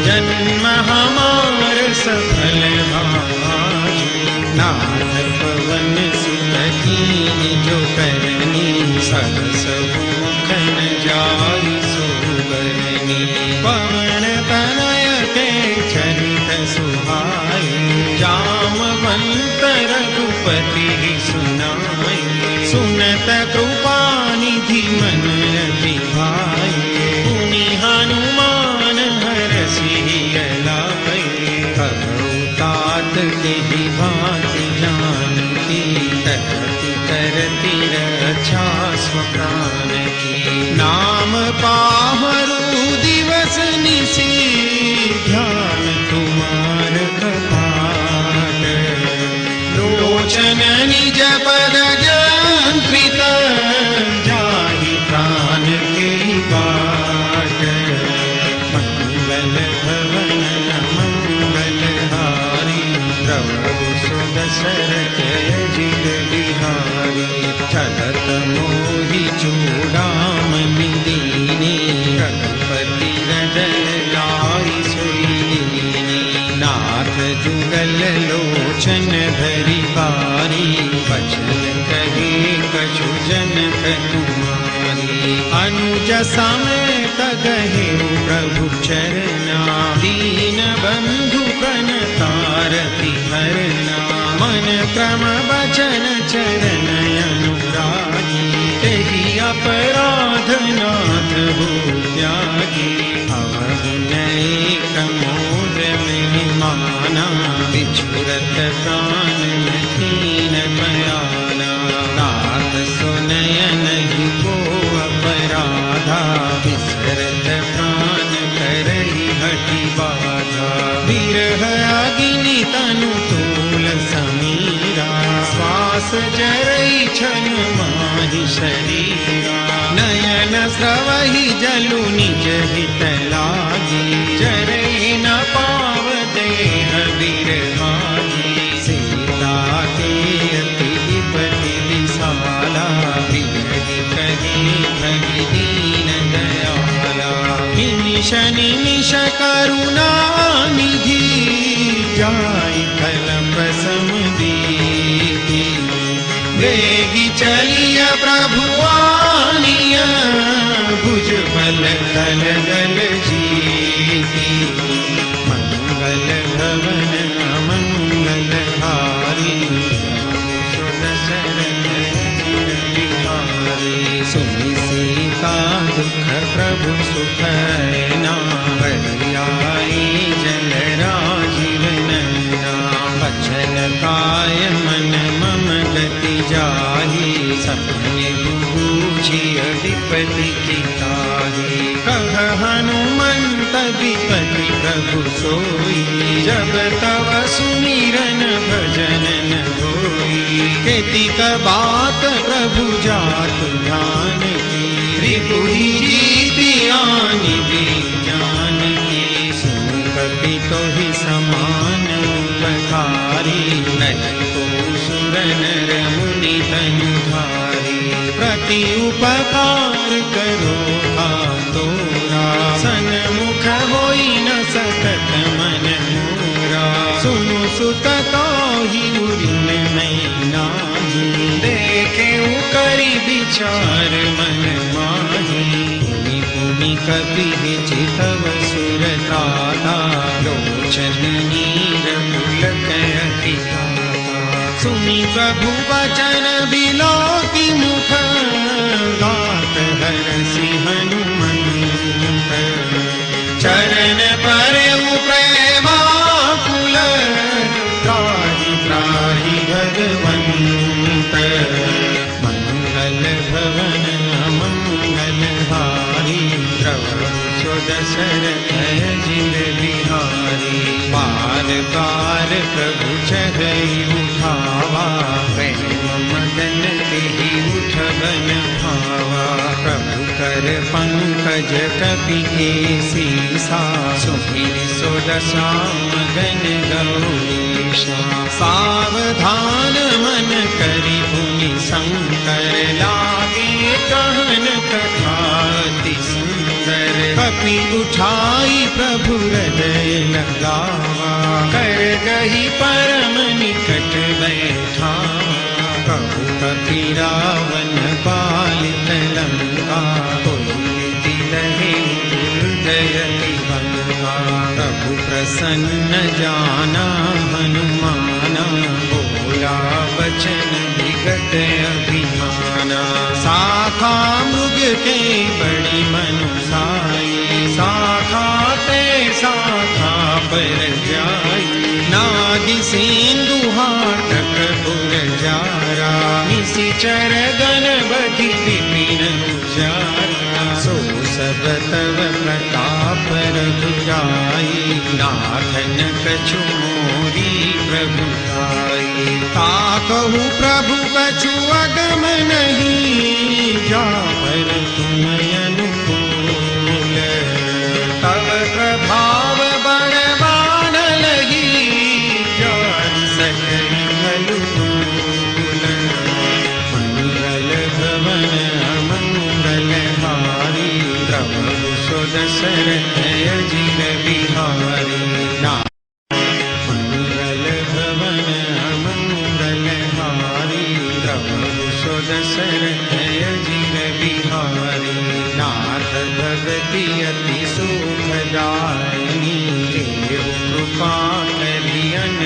जन्म हमार सफल भाज। नाथ पवन सुत कीन्ही जो करनी, सरस मुख न जाई सुबरनी। पवन तनय के चरित सुहाए, जामवंत रघुपति सुनाए। सुनत कृपा निधि मन अति भाए, पुनि हनुमान हरषि लाए। कहु तात के भांति जानकी, तरति करति रक्षा स्वप्राण की। नाम पाहरु दिवस निशि, ध्यान तुम्हार कपाट। लोचन निज पद जंत्रित, जाहि प्राण के बाट। मंगल भवन मंगल हारी, प्रभु सुदशरथ अजिर बिहारी। चलत मोहि चूड़ामणि दीनी, रघुपति रंजन लाइ सोई दीनी। नाथ जुगल लोचन भरी बारी, बचन कहे कछु जन कुमारी। अनुज समेत गहे प्रभु चरना, दीन बंधु प्रणतारति हरना। मन क्रम वचन चरण अनुरागी, तेहि अपराध नाथ भू त्यागी। अवधि नैक मोद महिमाना, बिछुरत प्राण दीन बयाना। नाथ सुनय नहीं को अपराधा, बिसरत प्राण करहि हठि बाधा। विरह अग्नि तनु तूल समीरा, श्वास जरई छन माहि शरीरा। नयन स्रवहि जलु निज हित लागी, जरई न पाव देह बिरहागी। सीता के अति विपति विशाला, बिरहि कहि भगि दीन दयाला। निमिष निमिष करुणा निधि, जाई कल्प समदीति। वेगी चलिय प्रभु आनिय, भुज बल तल गल जीति। मंगल भवन मंगल हारी, सुदशरथ अजिर बिहारी। सुनि सीता दुख प्रभु सुख ना, बलियाई जल राजीव नैना। बचन काय मन मम गति जाहि, सपने बूझि अधिपति की ताहि। कह हनुमंत विपति प्रभु सोई, जब तव सुमिरन भजन न होई। केतिक बात प्रभु जात ध्यान की, रिपुहि जीति आनि विज्ञान की। सुनु कपि तोहि समान उपकारी, नहीं को सुर नर मुनि तनुधारी। प्रति उपकार करो तोरा, सन्मुख होई न सकत मन मोरा। सुनु सुत ताहि उरिन नहीं नाही, देखे करि विचार मन माही। पुनि पुनि कपि चितव सुर ताता, लोचन नीर पुलक अति ताता। सुनि प्रभु वचन बिलोकि मुख, गात हरषि हनुमंत। चरण परउ प्रेमाकुल, त्राहि त्राहि भगवंत। मंगल भवन मंगल हारी, प्रभु सुदशरथ अजिर बिहारी। बार बार प्रभु चढ़ई उठावा, प्रेम मगन तेहि उठबन भावा। प्रभु कर कर पंकज कपि केसीसा सुमिर सोदसा मगन गौरीशा सावधान मन करि पुनि शंकर लागे कहन कथा अति सुंदर कपि उठाई प्रभु हृदय लगावा कर गही परम निकट बैठा प्रभु कपि रावण पालित लंका दिलहि हृदय बंका प्रभु प्रसन्न जाना हनुमाना बोला वचन विगत अभिमाना शाखा मृग के बड़ी मनुसाई शाखा ते शाखा पर जाई नागि सिंधु हाटक पुर जारा निशिचर गणपति विपिन उजारा सो सब तव प्रताप रघुराई नाथन कछु मोरी प्रभु आई ताकहु प्रभु कछु अगम नहीं जा पर तुम अनुकूल तव प्रभाव बड़वान लगी जान सकल अनुकूल मंगल भवन अमंगल हारी प्रभु सुदशरथ अजिर बिहारी मंगल भवन अमंगल हारी प्रभु सुदशरथ अजिर बिहारी नाथ भगति अति सुखदायिनी देव कृपा करियन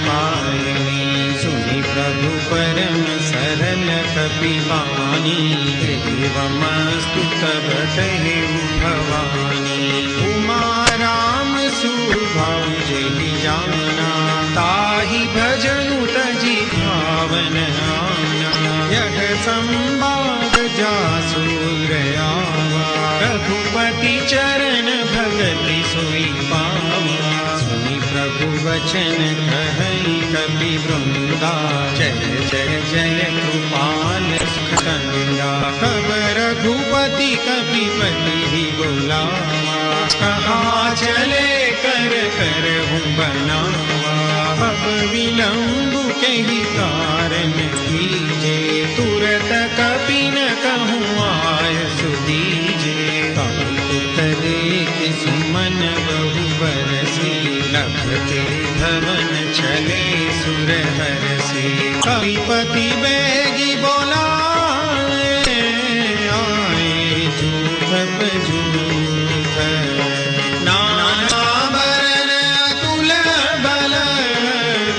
पायनी सुनि प्रभु परम सरल कपि वाणी देवमस्तु तब कहे भवानी उमा राम सुभाव जहि जाना ताहि भजनु तजि भावन आना यह संवाद जासुर आवा रघुपति चरण भगति सोई पावा सुनि प्रभु वचन कहई कपि वृंदा जय जय जय कृपाल सुखंदा तब रघुपति कपिपति ही बुलावा कहाँ चले कर कर हूँ बनावा अब विलंब के ही कारण कीजे तुरत कपि न कहूँ आय सुदीजे करे कि सुमन बहु बरसी लभते भवन चले सुर हरसी कपिपति बेगी बोला आए जूथ जूथ नाना बरन अतुल बल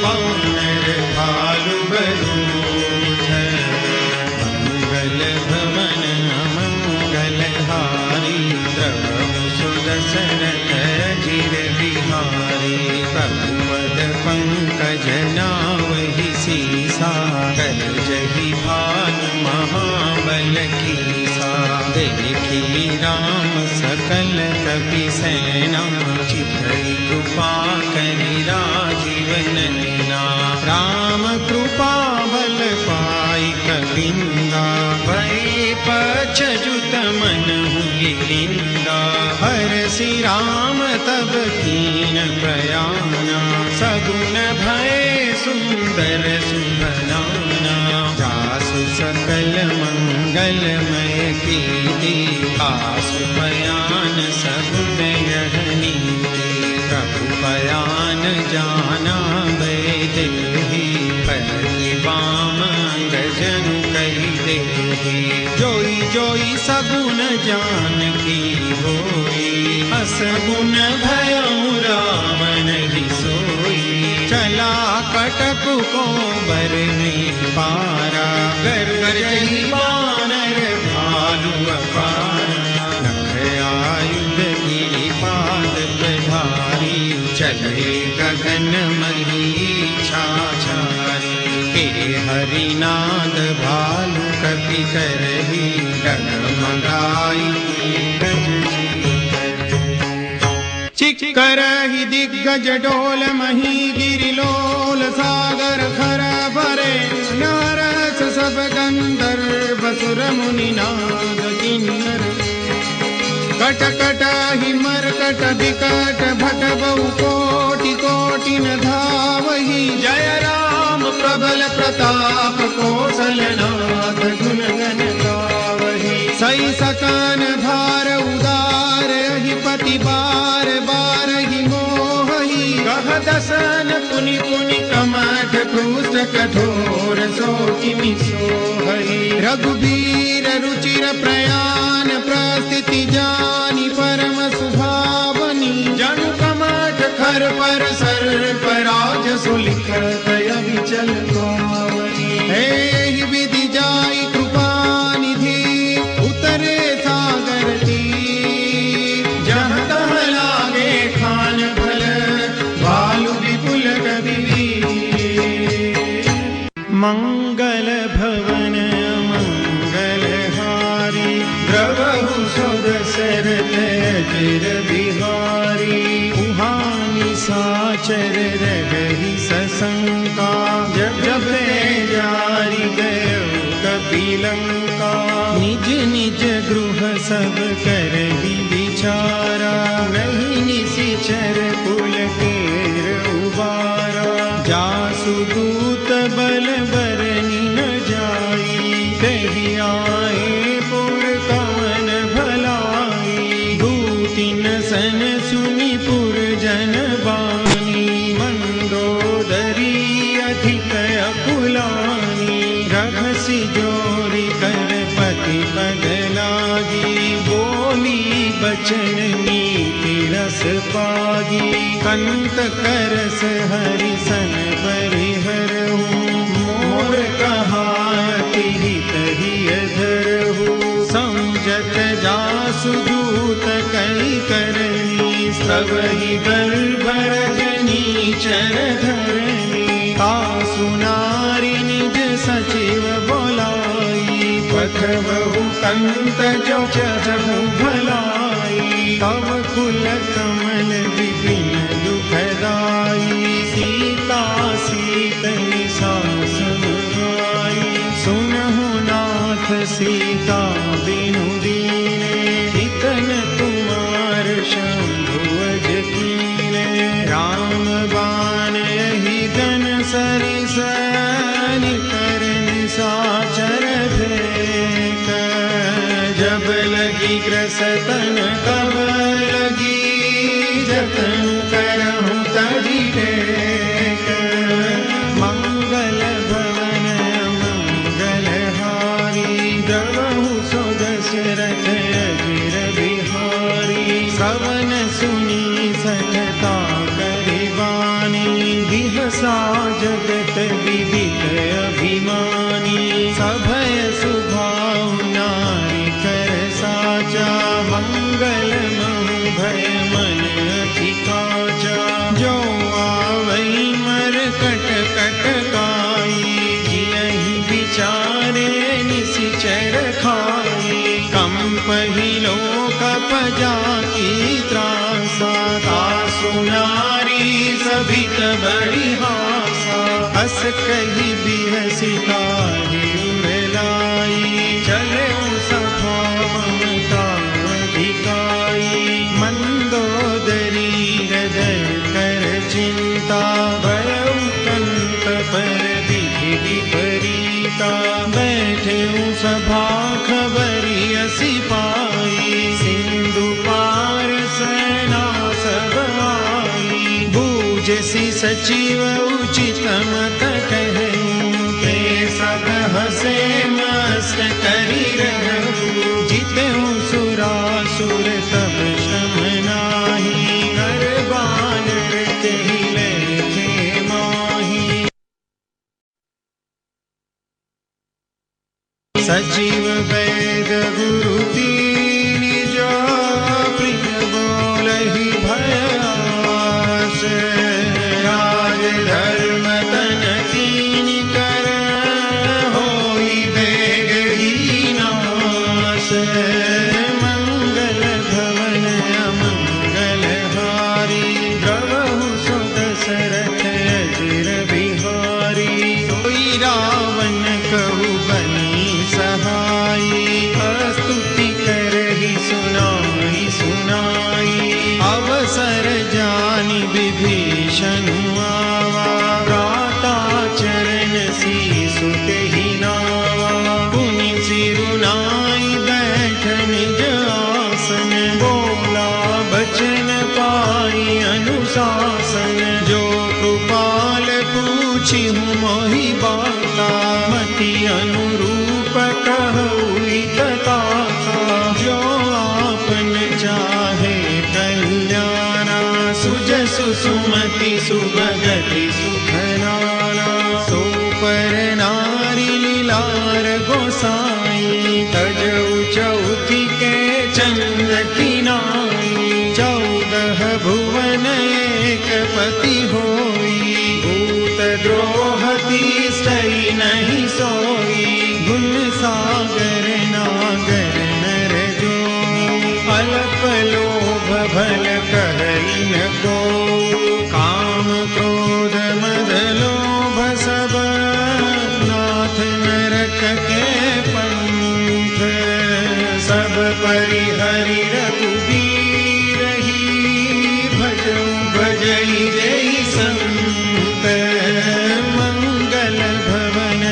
वानर भालु बलूथ मंगल भवन अमंगल हारी प्रभु सुदशरथ अजिर बिहारी प्रभु पद पंकज नावहि सीसा कर जहि भानु महाबल कीसा देखी राम सकल कपि सेना चितई कृपा करि राजीव नैना राम कृपा बल पाई कविंदा भय पछजुत मन गिरिंदा हरसि राम तब कीन प्रयाना सगुन भय सुंदर सुभनाना जासु सकल मंगलमय कीर्ति आसु बयान सगुन यह नीति प्रभु बयान जाना बैदेही परि वाम गजनु कहि देही जोई जोई सगुन जानकी होई असगुन भयउ रावण ही सोई चला कटक को बर में पारा गर गरजहि वानर भालु अपारा नख आयुध गिरिपाद प्रधारी चले गगन मही छाछारी के हरिनाद भालु कपि करही डगमगाई चिक्करहि दिग्गज डोल मही गिरिलोल सागर खर भरे नारस सब गंधर्व सुर मुनि नाद किन्नर कट कट ही मरकट विकट भट बहु कोटि कोटि न धावहि। जय राम प्रबल प्रताप कौशलनाथ गुण गण गावहि। सई सकान धार उदार अधिपति बार बार ही मोहि। कह दसन पुनि पुनि कमठ क्रूष्ट कठोर सो किमि सोहहि। रघुबीर रुचिर प्रयाण प्रस्थिति जानि परम सुभावनी। जनु कमठ खर पर सर पराज सुलिखत अविचल पावनी। एहि विधि जाई कृपा निधि उतरे सागर तीर। जहाँ तहाँ लागे खान भल भालु विपुल कबीर। मंगल भवन मंगलहारी द्रवहु सुदशरथ अजिर बिहारी। उहानि साचर रगहि सशंका जब जपे जारि गयो कपिलंका। निज निज गृह सब करहि विचारा नहीं निशिचर पुलकेर उबारा। जासु दूत बल बरनि न जाई कहि आए पुर कवन भलाई। दूतिन सन सुनि पुर जन बानी मंदोदरी अधिक अकुलानी। रघसि जोरि कर पति पग लागी बोली बचन नीति रस पागी। कंत करस हरि सन परिहरहु मोर कहायति हित हिय धरहु। समझत जासु दूत कई करनी सबहि गर्भ रजनी चर धरनी। तासु नारी निज सचिव बोलाई पठबहु कंत जो चहु भलाई। तव कुल कमल विपिन दुखदाई सीता सीतनि सासु आई। सुनहु नाथ सीता बिनु दीने इतन तुमार शंभु अज कीने। राम बाण यही गन सरिस निकरन साचर भेक। जब लगी ग्रसतन तब लगी जतन करहु तहि टेक। मंगल भवन मंगलहारी द्रवहु सुदशरथ अजिर बिहारी। श्रवण सुनि सठता करिबानी बिहसा जगत विदित अभिमानी। सभय सुभाव नारी कर साचा मंगल महु भय मन अति काचा। जो आवई मर कट कट काई जियहि विचारे निशिचर खाई। कंपहि लोक पजाकी त्रासा तासु नारी सभित बड़ी हासा। हस कहि बिहसि काहि उड़लाई चले सभा ममता अधिकाई। मंदोदरी हृदय कर चिंता भयउ कंत पर विधि विपरीता। बैठे सभा खबरी असि पाई सिंधु पार सेना सब आई। बूझसि सचिव उचित मत कहूँ ते सब हसे मस्त करि रहू। जितेऊ सुरासुर तब श्रम नाही कर बानर तेहि लेखे माही। सचिव वैद गुरु दीनि जो प्रिय बोलहि भयास। राज धर्म तन कीनि कर होई बेग ही नास। पाई अनुशासन, जो कृपाल पूछी हूँ मोहि बाता, मति अनुरूप कहूई तथा, जो आपन चाहे कल्याणा, सुजसु सुमति सुभगति सुखनाना, सो पर नारी लीलार गोसाई, तजऊ चौथी के चंद की नाई, 14 भुवन एक पति होई, भूत द्रोह तीसरी नहीं सोई, गुण सागर नागर नर जो, अल्प लोभ भल कहई न को, काम क्रोध मद लोभ सब नाथ नरक के पंथ, सब परिहरि रघुबीर ही, भजऊ भजई जय संत, मंगल भवन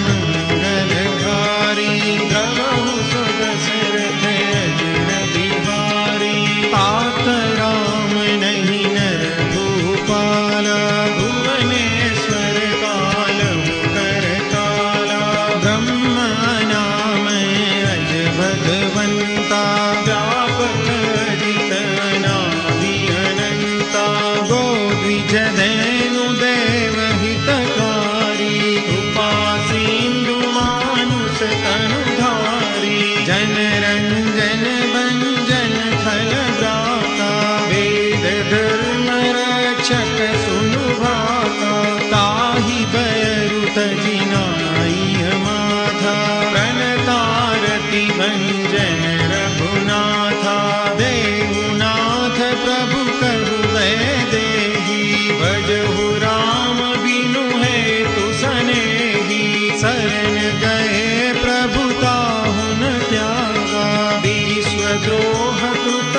मंगलहारी, द्रवहु सुध सिरथ अजिर बिहारी, तात राम नहीं नर भूपाला, भुवनेश्वर कालहु करताला, ब्रह्मा नाम अज भगवंता, व्यापक अजित अनादि अनंता, गो द्विज धेनु देव हितकारी, कृपा सिंधु मानुष तनुधारी, जन रंजन भंजन खल दाता, वेद धर्म रक्षक सुनु भाता, ताहि बयरु तजिनाई माथा, प्रणतारति भंजन रघुनाथा, देवनाथ प्रभु करु देहि, भजहु राम बिनु हेतु सनेहि, शरण गए प्रभु ताहु न त्यागा, विश्वद्रोह कृत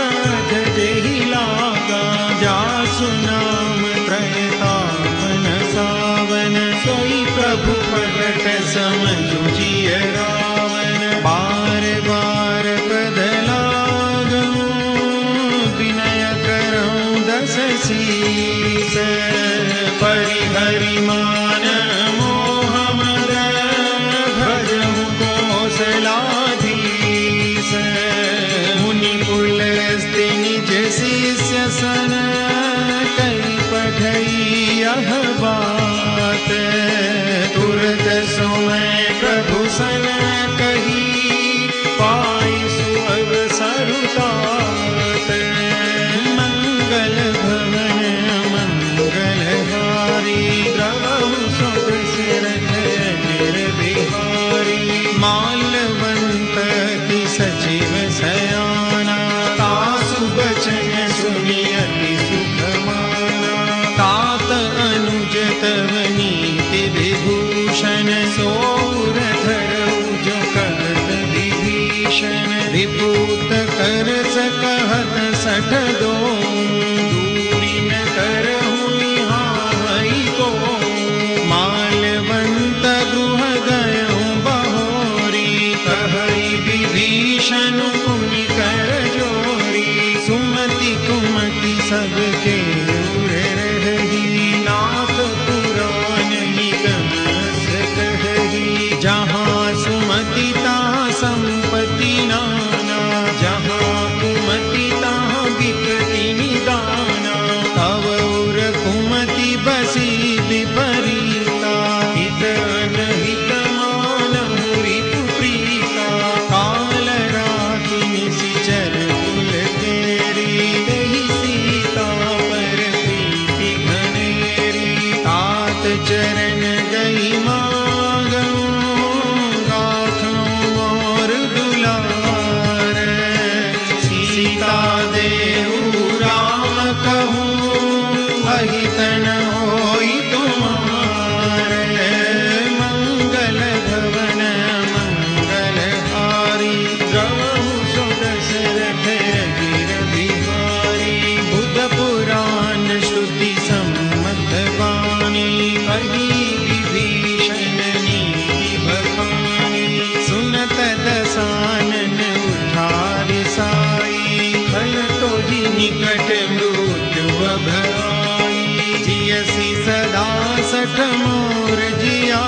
जेहि लागा, जासु नाम त्रयतापन सावन, सोई प्रभु प्रगट समझु जिय रावण, बार बार पद लागूं, विनय करऊं दस शीस, परिहरि मान मोह मद, भजहु कौशलाधीश, मुनि पुलस्त्य निज शिष्य सन, कई पठई यह बात, तुरत समय प्रभु सन कही, पाई सुअवसर तात, मंगल भवन मंगलहारी, द्रवहु सुध सिरथ अजिर बिहारी, माल्यवंत की सचिव सयाना, तासु बचन सुनि अति सुख माना, तात अनुज तव नीति विभूषण, सोर धरऊ जो कहत विभीषण, विभूत कर सकहत 62, दूरी न करहु निहाई को, माल्यवंत गृह गयऊं बहोरी, कहई विभीषण पुनि कर जोरी, सुमति कुमति सबके उर रही, नाथ पुराण निगम अस कही, जहाँ सुमति तहाँ संपत्ति नाना, जहाँ कुमति तहाँ विपत्ति निदाना, तव उर कुमति बसी विपरीता, हित अनहित मानहु रिपु प्रीता, काल राखि निशिचर कुल तेरी, देहि सीता पर 62 मोर जिया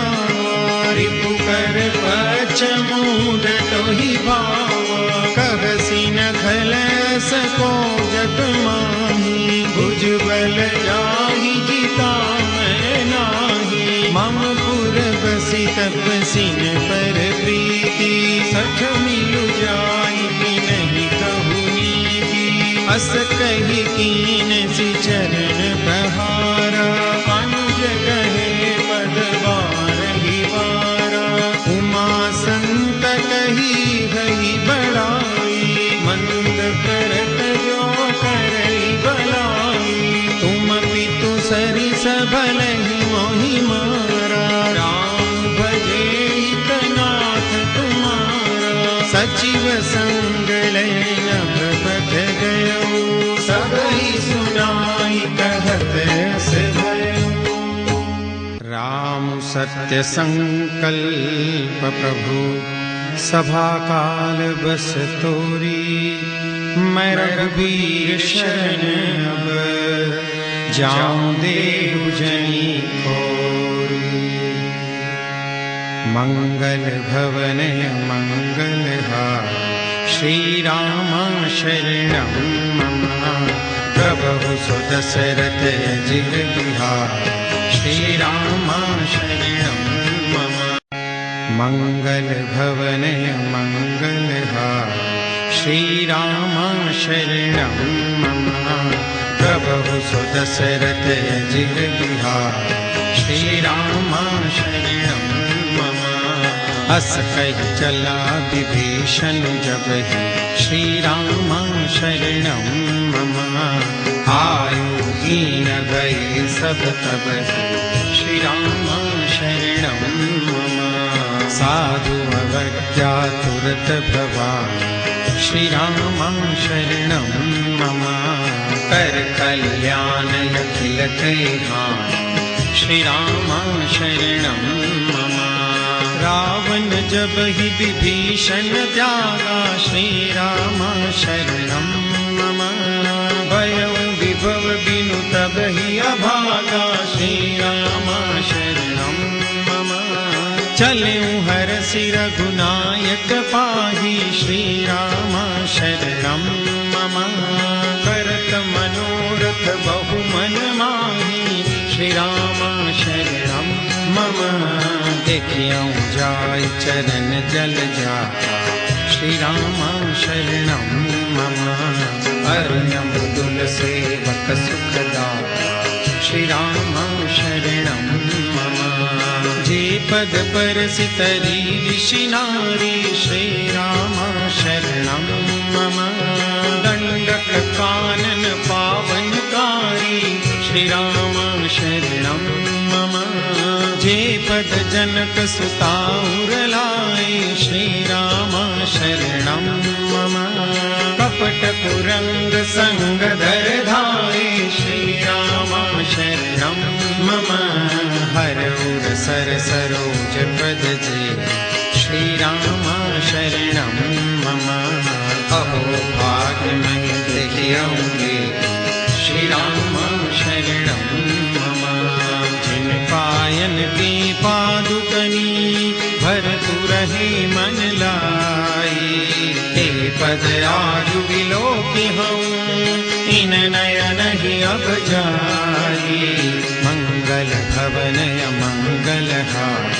रिपु कर पचमूड टोहि भावा कहसी न खलस को जग माही भुजबल जाहि जिता मैं नाही मम पुर बसी तपसिन पर प्रीति 60 मिलु जाई नहीं कहु नीति अस कही कीन सि चरण बहारा अनुज कहे पद बारहि बारा उमा संत कही गई बड़ाई मंद करत जो करई बलाई तुम पितु सरिस भलहि मोहि मारा राम भजे हितनाथ तुम्हारा सचिव संग लय नभ गयो सबहि सुनाई कहत अस भयो। राम सत्य संकल्प प्रभु सभा काल बस तोरी मैं रघुबीर शरण अब जाऊं देव जनी खोरी मंगल भवन मंगलहार श्री राम शरणं मम प्रभु सुदशरथ अजिर बिहार श्री राम शरणं मम मंगल भवन मंगलहार श्री राम शरणं मम प्रभु सुदशरथ अजिर बिहार श्री राम शरणं मम अस कहि चला विभीषण जब ही श्री राम शरणं मम आयु हीन भय सब तब ही श्री राम शरणं मम साधु अवज्ञा तुरत भवानि श्री राम शरणं मम कर कल्याण अखिल कल्याण श्री राम शरणं मम रावण जब ही विभीषण त्यागा श्री राम शरणं मम भयं विभव बिनु तब ही अभागा श्री राम शरणं मम चलऊं हरसि रघुनायक पाहि श्री राम शरणं मम करत मनोरथ बहु मन माहि श्री राम शरणं मम देखियऊं जाय चरण जल जाता श्री राम शरणं मम अरुणम दुल सेवक सुखदाता श्री राम शरणं मम जे पद परसितरी ऋषि नारी श्री राम शरणं मम दंडक कानन पावनकारी श्री राम शरणं मम जे पद जनक सुता उरलाए श्री राम शरणं मम कपट कुरंग संग धर धाये श्री राम शरणं मम हर उर सर सरोज पद जे श्री राम शरणं मम अहो भाग्य मैं देखियऊंगे श्री राम शरणं मम जिन पायन की पादुकनी भरतु रहे मन लाई हे पद आजु विलोकि हूँ इन नयन ही अब जाई मंगल भवन मंगलहार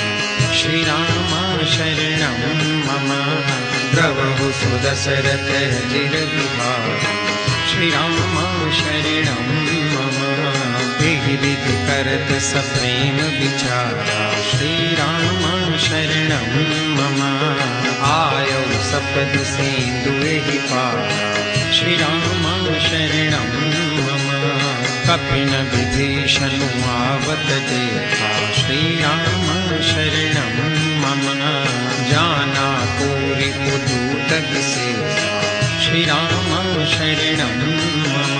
श्री राम शरणं मम प्रभु सुदशरथ अजिर बिहार श्री राम शरणं मम विधि विधि करत सप्रेम विचारा श्री राम शरणं मम आयो सपद सेंदुए ही पारा श्री राम शरणं मम कपिन विभीषण आवत देखा श्री राम शरणं मम जाना पूरी पुदूत सेवा श्री राम शरणं मम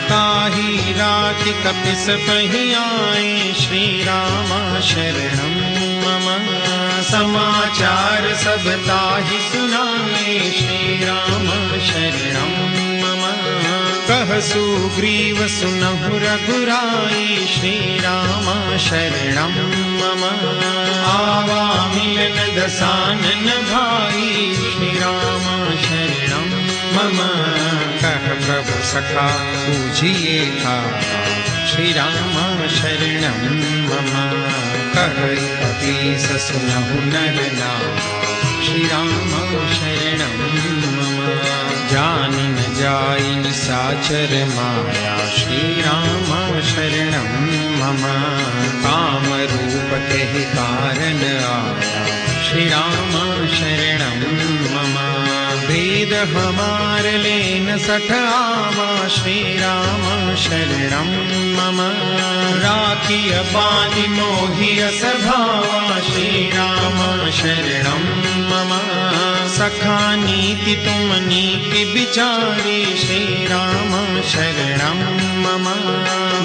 ताहि राखि कपिस पहि आए श्री राम शरणं मम समाचार सब ताहि सुनाए श्री राम शरणं मम कह कह सुग्रीव सुनहु रघुराई, श्री राम शरणं मम। आवा मिलन दसानन भाई, श्री राम शरणं मम। कह प्रभु सखा पूजिए था, श्री राम शरणं मम। कह कपीस सुनहु नर नाम, श्री राम शरणं मम। जानि न जाई निशाचर माया, श्री राम शरणं मम। काम रूप कहि कारण आया, श्री राम शरणं मम। वेद हमार लेन सठ आवा, श्री राम शरणं मम। राखिय बानि मोहिय सभावा, श्री राम शरणं मम। सखा नीति तुम नीति विचारी, श्री राम शरणं मम।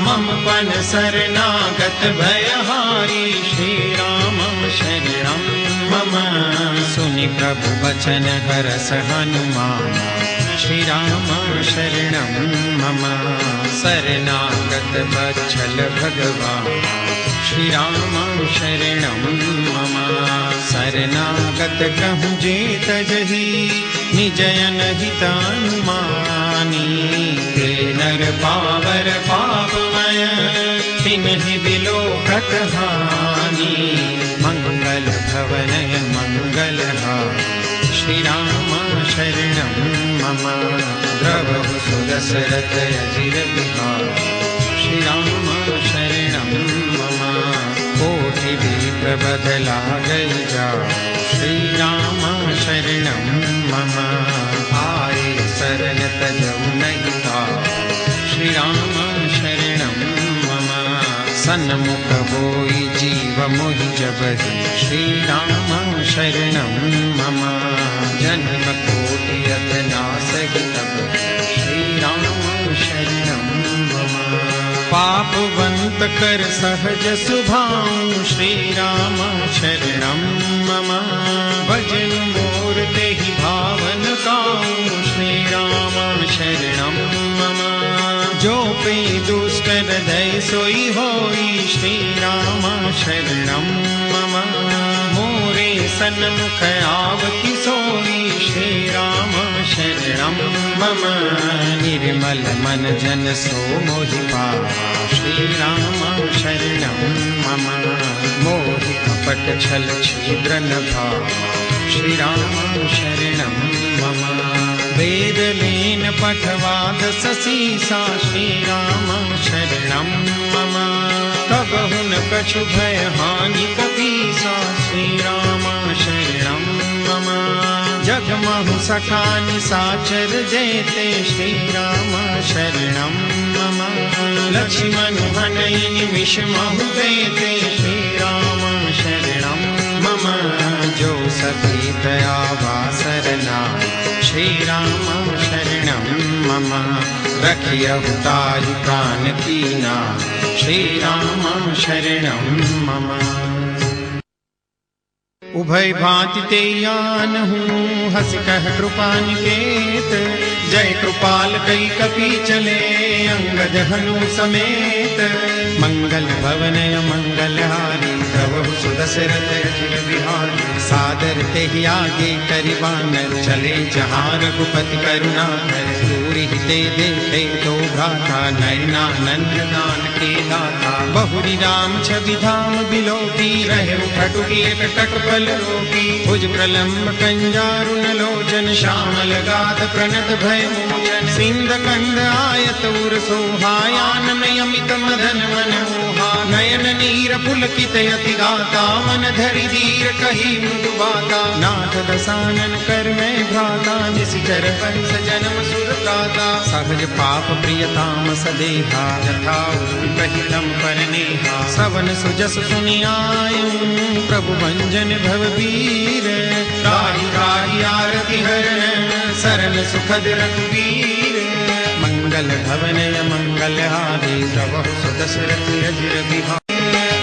मम पन शरणागत भयहारी, श्री राम शरणं मम। सुनि प्रभु वचन हरस हनुमान, श्री राम शरणं मम। शरणागत वत्सल भगवान, श्री राम शरणं मम। शरणागत कहूँ जेत जही, निजयन हितानुमानी। ते नर पावर पापमय, तिन्हि बिलोकत हानि। मंगल भवनय मंगलहारी, श्री राम शरणं मम। द्रवहु सुदशरथ अजिर बिहारी, श्री राम शरणं मम। कोटि विप्र बदला गई जाओ, श्री राम शरणं मम। आए शरण तजऊ नहीं ताओ, श्री राम शरणं मम। सन्मुख होई जीव मोहि जबहि, श्री राम शरणं मम। जन्म कोटि अथ नासहि तब, श्री राम शरणं मम। पापवंत कर सहज सुभाऊ, श्री राम शरणं मम। भजन मोर तेहि भावन काऊ, श्री राम शरणं मम। जो पे दुष्ट हृदय सोई होई, श्री राम शरणं मम। मोरे सन्मुख आवति सोई, श्री राम शरणं मम। निर्मल मन जन सो मोहि पावा, श्री राम शरणं मम। मोहि कपट छल छिद्र न भावा, श्री राम शरणं मम। वेद लीन पठवाद ससीसा, श्री राम शरणं मम। कबहु न कछु भय हानि कपीसा, श्री राम शरणं मम। जगमहु सखा निशाचर जेते, श्री राम शरणं मम। लक्ष्मण हनई निमिष महु देते, श्री राम शरणं मम। जो सती दयावा सरनाम, श्री राम शरणं मम। रखियहु ताहि प्राण कीना, श्री राम शरणं मम। उभय भांति ते आनहूँ, हस कह कृपा निकेत। जय कृपाल कई कपि चले, अंगद हनु समेत। मंगल भवनय मंगलहारी, प्रभु सुदशरथ अजिर बिहारी। सादर तेहि आगे करिबानर, चले जहाँ रघुपति करुणाकर। दूरि ते देखे तो भ्राता, नयनानंद दान के दाता। बहुरी राम छवि धाम बिलोकी, रहे उठटुकी एक टकपल रोकी। भुज प्रलम्ब कंजारुन लोचन, श्यामल गाध प्रणत भय मोचन। सिंध कंद आयत उर सोहायानन यमित मदन मनोहा। नयन नीर पुलकित यति गाता, मन धरि धीर कही मृदु बाता। नाथ दसानन कर मैं भ्राता, निशिचर वंश जन्म सुर प्राता। सहज पाप प्रियताम सदेहा, यथा कहितम परनेहा। सवन सुजस सुनियायूं, प्रभु भंजन भवबीर। राही राही आरति हरण, सरल सुखद रघुवीर। मंगल भवनय मंगलहारी, प्रभु सुदशरथ अजिर बिहारी।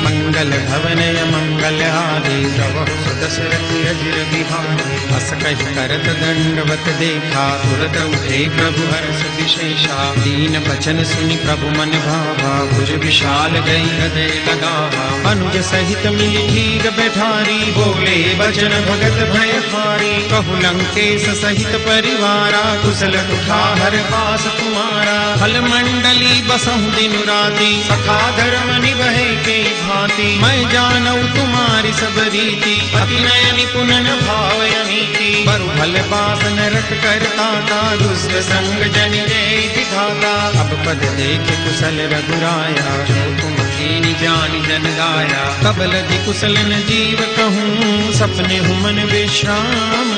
मंगल भवनय मंगलहारी प्रभु सुदशरथ अजिर बिहारी हस कहि करत दंडवत देखा तुरत उठे प्रभु हर्ष विशेषा दीन बचन सुनि प्रभु मन भावा भुज विशाल गई हृदय लगावा अनुज सहित मिली भीग बैठारी बोले बचन भगत भय हारी कहु लंकेश सहित परिवारा कुशल कुठार पास तुम्हारा फल मंडली बसहु दिन राति सखा धर्म निभे के भांति मैं जानऊ तुम्हारी सब रीति अति नय निपुण भाव अनीति बरु भल पास नरक करता था दुष्ट संग जन जय दिखाता अब पद देख कुशल रघुराया जो तुम कीनी जान जन गाया तब लगी कुशल न जीव कहूँ सपने हूँ मन विश्राम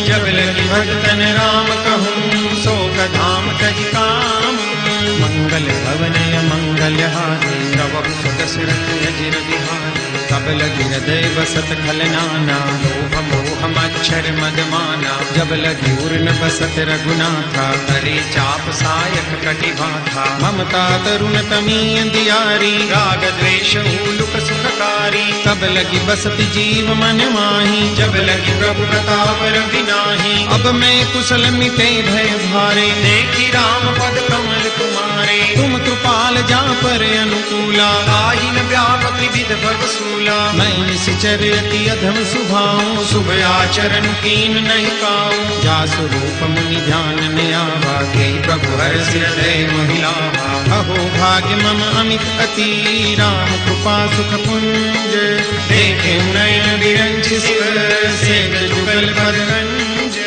जब लगी भगतन राम कहूँ शोक धाम तज काम मंगल भवनय मंगलहारी प्रभु सुदशरथ अजिर बिहारी तब लगी हृदय बसत खल नाना लोभ मोह मच्छर मद माना जब लगी उर्न बसत रघुनाथा करे चाप सायक कटि भाथा ममता तरुण तमी अंधियारी राग द्वेष उलुक सुखकारी तब लगी बसत जीव मन माही जब लगी प्रभु प्रताप रविनाही अब मैं कुशल मिटे भय भारे देखी राम पद कमल तुम्हारे तुम कृपाल जा पर अनुकूला आहिन व्यापक विविध भव सूला मैं निश्चर अति अधम सुभाऊं शुभ आचरण कीन नहीं काऊं जा स्वरूप मुनि ध्यान में आवा के प्रभु हर्ष हृदय महिलावा अहो भाग्य मम अमित अति राम कृपा सुख पुंज देखे नयन विरंच शिव सेव जुगल पदरंज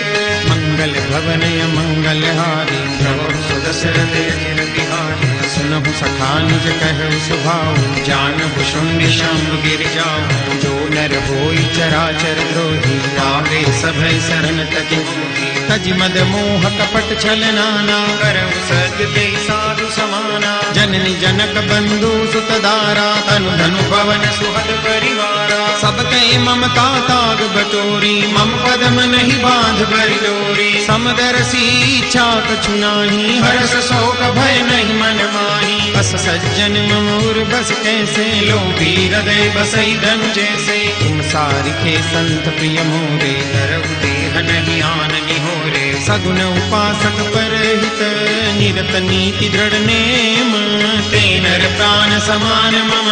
मंगल भवनय मंगलहारी प्रभु सुदशरथ अजिर बिहारी सुनहु सखा निज कहु सुभाऊ जानहु शुंड शंभ गिर जाऊ जो नर होई चराचर द्रोही आवे सभय शरण तज तज मद मोह कपट छल नाना करहु सद्य साधु समाना जननी जनक बंधु सुत दारा तनु धनु पवन सुहद परिवारा सब कई ममता ताग बटोरी मम पदम नहीं बांध भरी डोरी समदरसी इच्छा कछु नाही हर्ष शोक भय नहीं मन माही बस सज्जन ममूर बस कैसे लोभी हृदय बसई धन जैसे तुम सारिखे संत प्रिय मोरे धरऊ देह नहीं आन निहोरे सगुन उपासक परहित निरत नीति दृढ़ नेम तेनर प्राण समान मम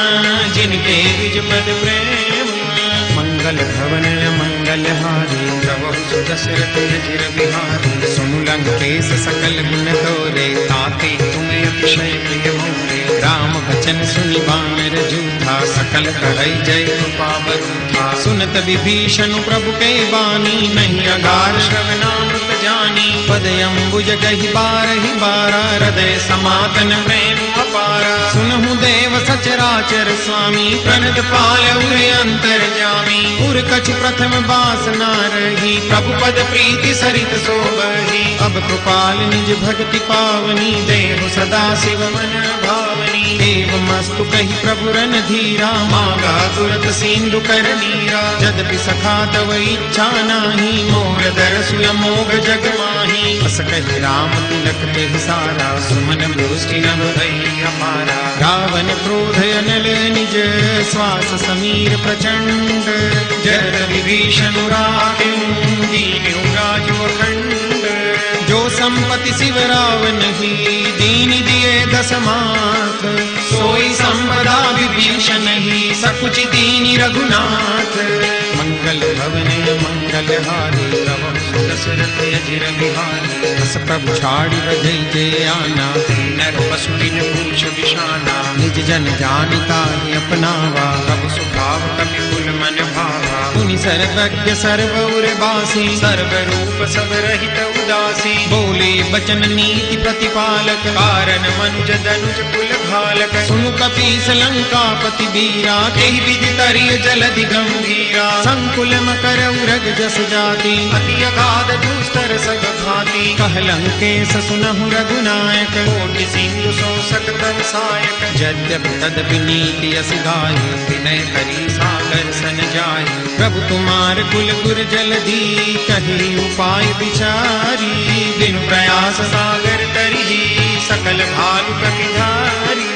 जिनके द्विज पद प्रेम मंगल भवनय मंगलहारी प्रभु सुदशरथ अजिर बिहारी सुनु लंकेश सकल गुण तोरे ताते तुम अतिशय प्रिय मोरे राम बचन सुनि बानर जूठा सकल कहै जय कृपा बरूठा सुनत विभीषण प्रभु के बानी नहीं अगार श्रवणामृत जानी पद अम्बुज गहि बारहि बारा हृदय समातन प्रेम अपारा सुनहु देव सचराचर स्वामी प्रणत पाल उरे अंतर जामी उर कछ प्रथम बासना रही प्रभु पद प्रीति सरित सोबही अब कृपाल निज भक्ति पावनी देव सदा शिव मन भावनी एवं मस्तु कही प्रभु रन धीरा मांगा तुरत सिंधु कर नीरा जदपि सखा तव इच्छा नाही मोर दरसु अमोघ जग माही अस कहि राम तिलक ते सारा सुमन दृष्टि नभ भई अपारा रावण क्रोध अनल निज श्वास समीर प्रचंड जरद विभीषण राख्यं दीन्यु राजो अखंड जो संपत्ति शिव रावण ही दीन दिए दशमाथ सोई संपदा विभीषण ही सकुच दीनि रघुनाथ मंगल भवनय मंगलहारी प्रभु सुदशरथ अजिर बिहारी बस प्रभु छाड़ी बजई जे आना नर पशु बिन पूछ बिशाना निज जन जानिता ही अपनावा प्रभु स्वभाव कपि कुल मन भावा मुनि सर्वज्ञ सर्वौर बासी सर्व रूप सब रहित उदासी बोले बचन नीति प्रतिपालक कारण मनुज दनुज कुल घालक सुनु कपीस लंकापति बीरा तेहि विधि तरिय जलधि गंभीरा संकुल मकर उरग जस जाति अति अगाध दुस्तर सग भाति कह लंकेश सुनहु रघुनायक कोटि सिंधु सो सकतव सायक यद्यपि तदपि नीति अस गाय विनय करी सागर सन जाय प्रभु तुम्हार कुल गुर जलधि कही उपाय विचारी बिनु प्रयास सागर तरी सकल भालु कपिधारी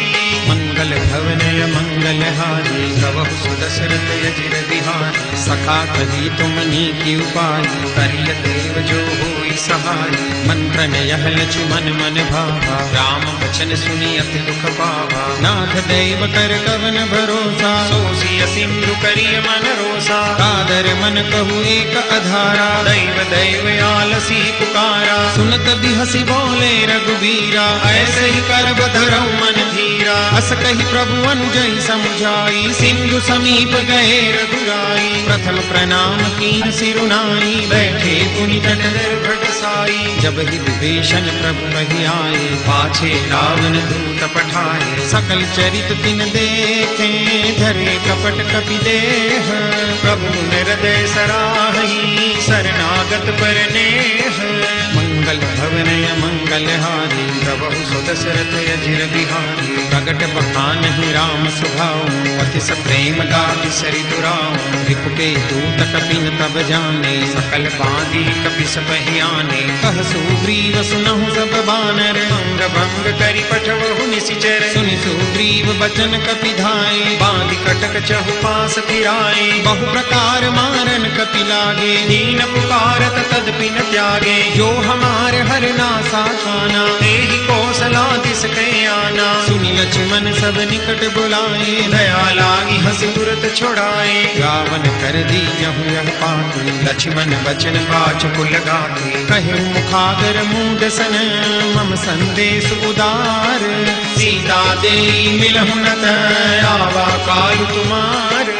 मंगल भवनय मंगलहारी प्रभु सुदशरथ अजिर बिहारी सखा कही तुमनी की उपाय करिय देव जो होई सहाय मंत्र यह लक्ष्मण मन भावा राम वचन सुनी अति दुख पावा नाथ देव कर कवन भरोसा सोसिय सिंधु करिय मन रोसा कादर मन कहु एक अधारा दैव दैव आलसी पुकारा सुनत भी हसी बोले रघुबीरा ऐसे ही कर बधरऊ मन धीरा अस कही प्रभु अनुजई समझाई सिंधु समीप गए रघुराई प्रथम प्रणाम कीन सिरुनाई बैठे पुनि तट निर्भट साई जब ही विभीषण प्रभु कही आए पाछे रावण दूत पठाए सकल चरित तिन देखे धरे कपट कपि देह प्रभु हृदय सराही शरणागत पर नेह मंगल भवनय मंगलहारी प्रभु सुदशरथ अजिर बिहारी प्रगट बखान ही राम सुभाऊ अति सप्रेम दाति सरि दुराऊ रिपुके दूत कपिन तब जाने सकल बांधी कपि सपहियाने कह सुग्रीव सुनहु सब बानर अंग भंग करि पठवहु निशिचर सुनि सुग्रीव बचन कपि धाये बांधि कटक चहु पास फिराए बहु प्रकार मारन कपि लागे दीन पुकारत तदपि न त्यागे जो हमार हर नासा खाना तेहि कौशलादिस कै आना सुनि लक्ष्मण सब निकट बुलाए दया लागी हंसी तुरत छुड़ाए रावण कर दी जहु यह पाती लक्ष्मण बचन बाच कुल गाती कहे मुखागर मूड सन मम संदेश उदार सीता दे मिलहु नत आवा काल तुम्हार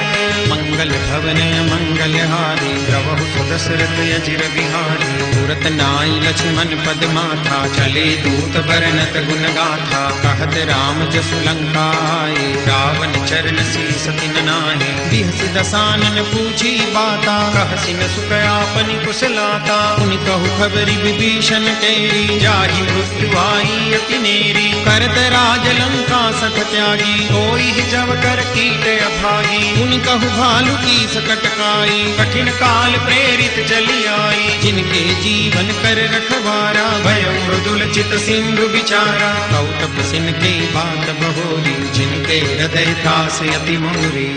मंगल भवनय मंगलहारी प्रभु सुदशरथ अजिर बिहारी तुरत नाई लक्ष्मण पद माथा चले दूत बरनत गुण गाथा कहत राम जसु लंका आए रावण चरण शीस तिन नाहि बिहसि दसानन पूछी बाता कहसि न सुख आपनि कुशलाता उनि कहु खबरि विभीषण तेरी जाहि मृत्यु आई अति नेरी करत राज लंका सख त्यागी कोई जब कर कीट अभागी उनि कहु भालु की सकटकाई कठिन काल प्रेरित चली आई जिनके जीवन कर रखवारा भय मृदुल चित सिंधु बिचारा कौतप सिन के बात बहोरी जिनके हृदय दास अति मोरी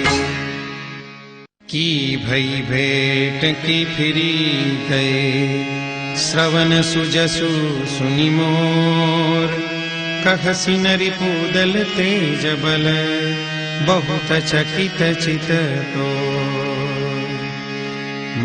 की भई भेंट की फिरी गए श्रवण सुजसु सुनि मोर कहसि नरि पूदल तेज बल बहुत चकित चित तो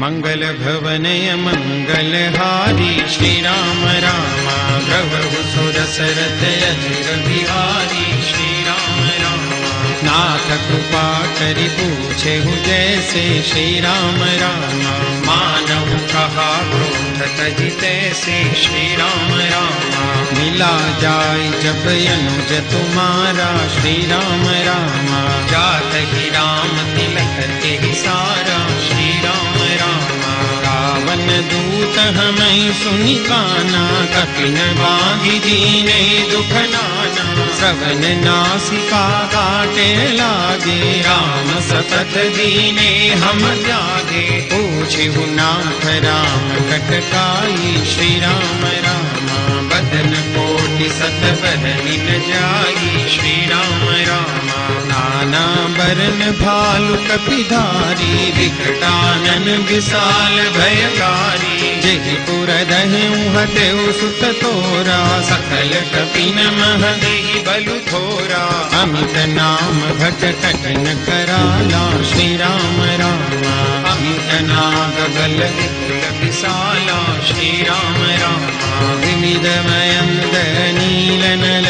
मंगल भवनय मंगलहारी श्री राम रामा प्रभु सुदशरथ अजिर बिहारी श्री राम रामा नाथ कृपा करि पूछे जैसे श्री राम रामा मानव कहा क्रोध तजि तैसे श्री राम रामा मिला जाय जब अनुज तुम्हारा श्री राम रामा जात ही राम तिलक के ही सारा श्री राम रामा रावण दूत हमें सुनि काना कपिन बांधि दीने दुख नाना श्रवण नासिका काटे लागे राम सतत दीने हम त्यागे पूछहु नाथ राम कटकाई श्री राम रामा बदन कोटि सत बदनि न जाई श्री राम रामा नाना बरन भालु कपिधारी विकटानन विशाल भयकारी जेहि पुर दहु हतेउ सुत तोरा सकल कपिन मह देहि बलु थोरा अमित नाम भट कठिन कराला श्री राम रामा अमित नाग बल विपुल विशाला श्री राम रामा विविध मयंद नील नल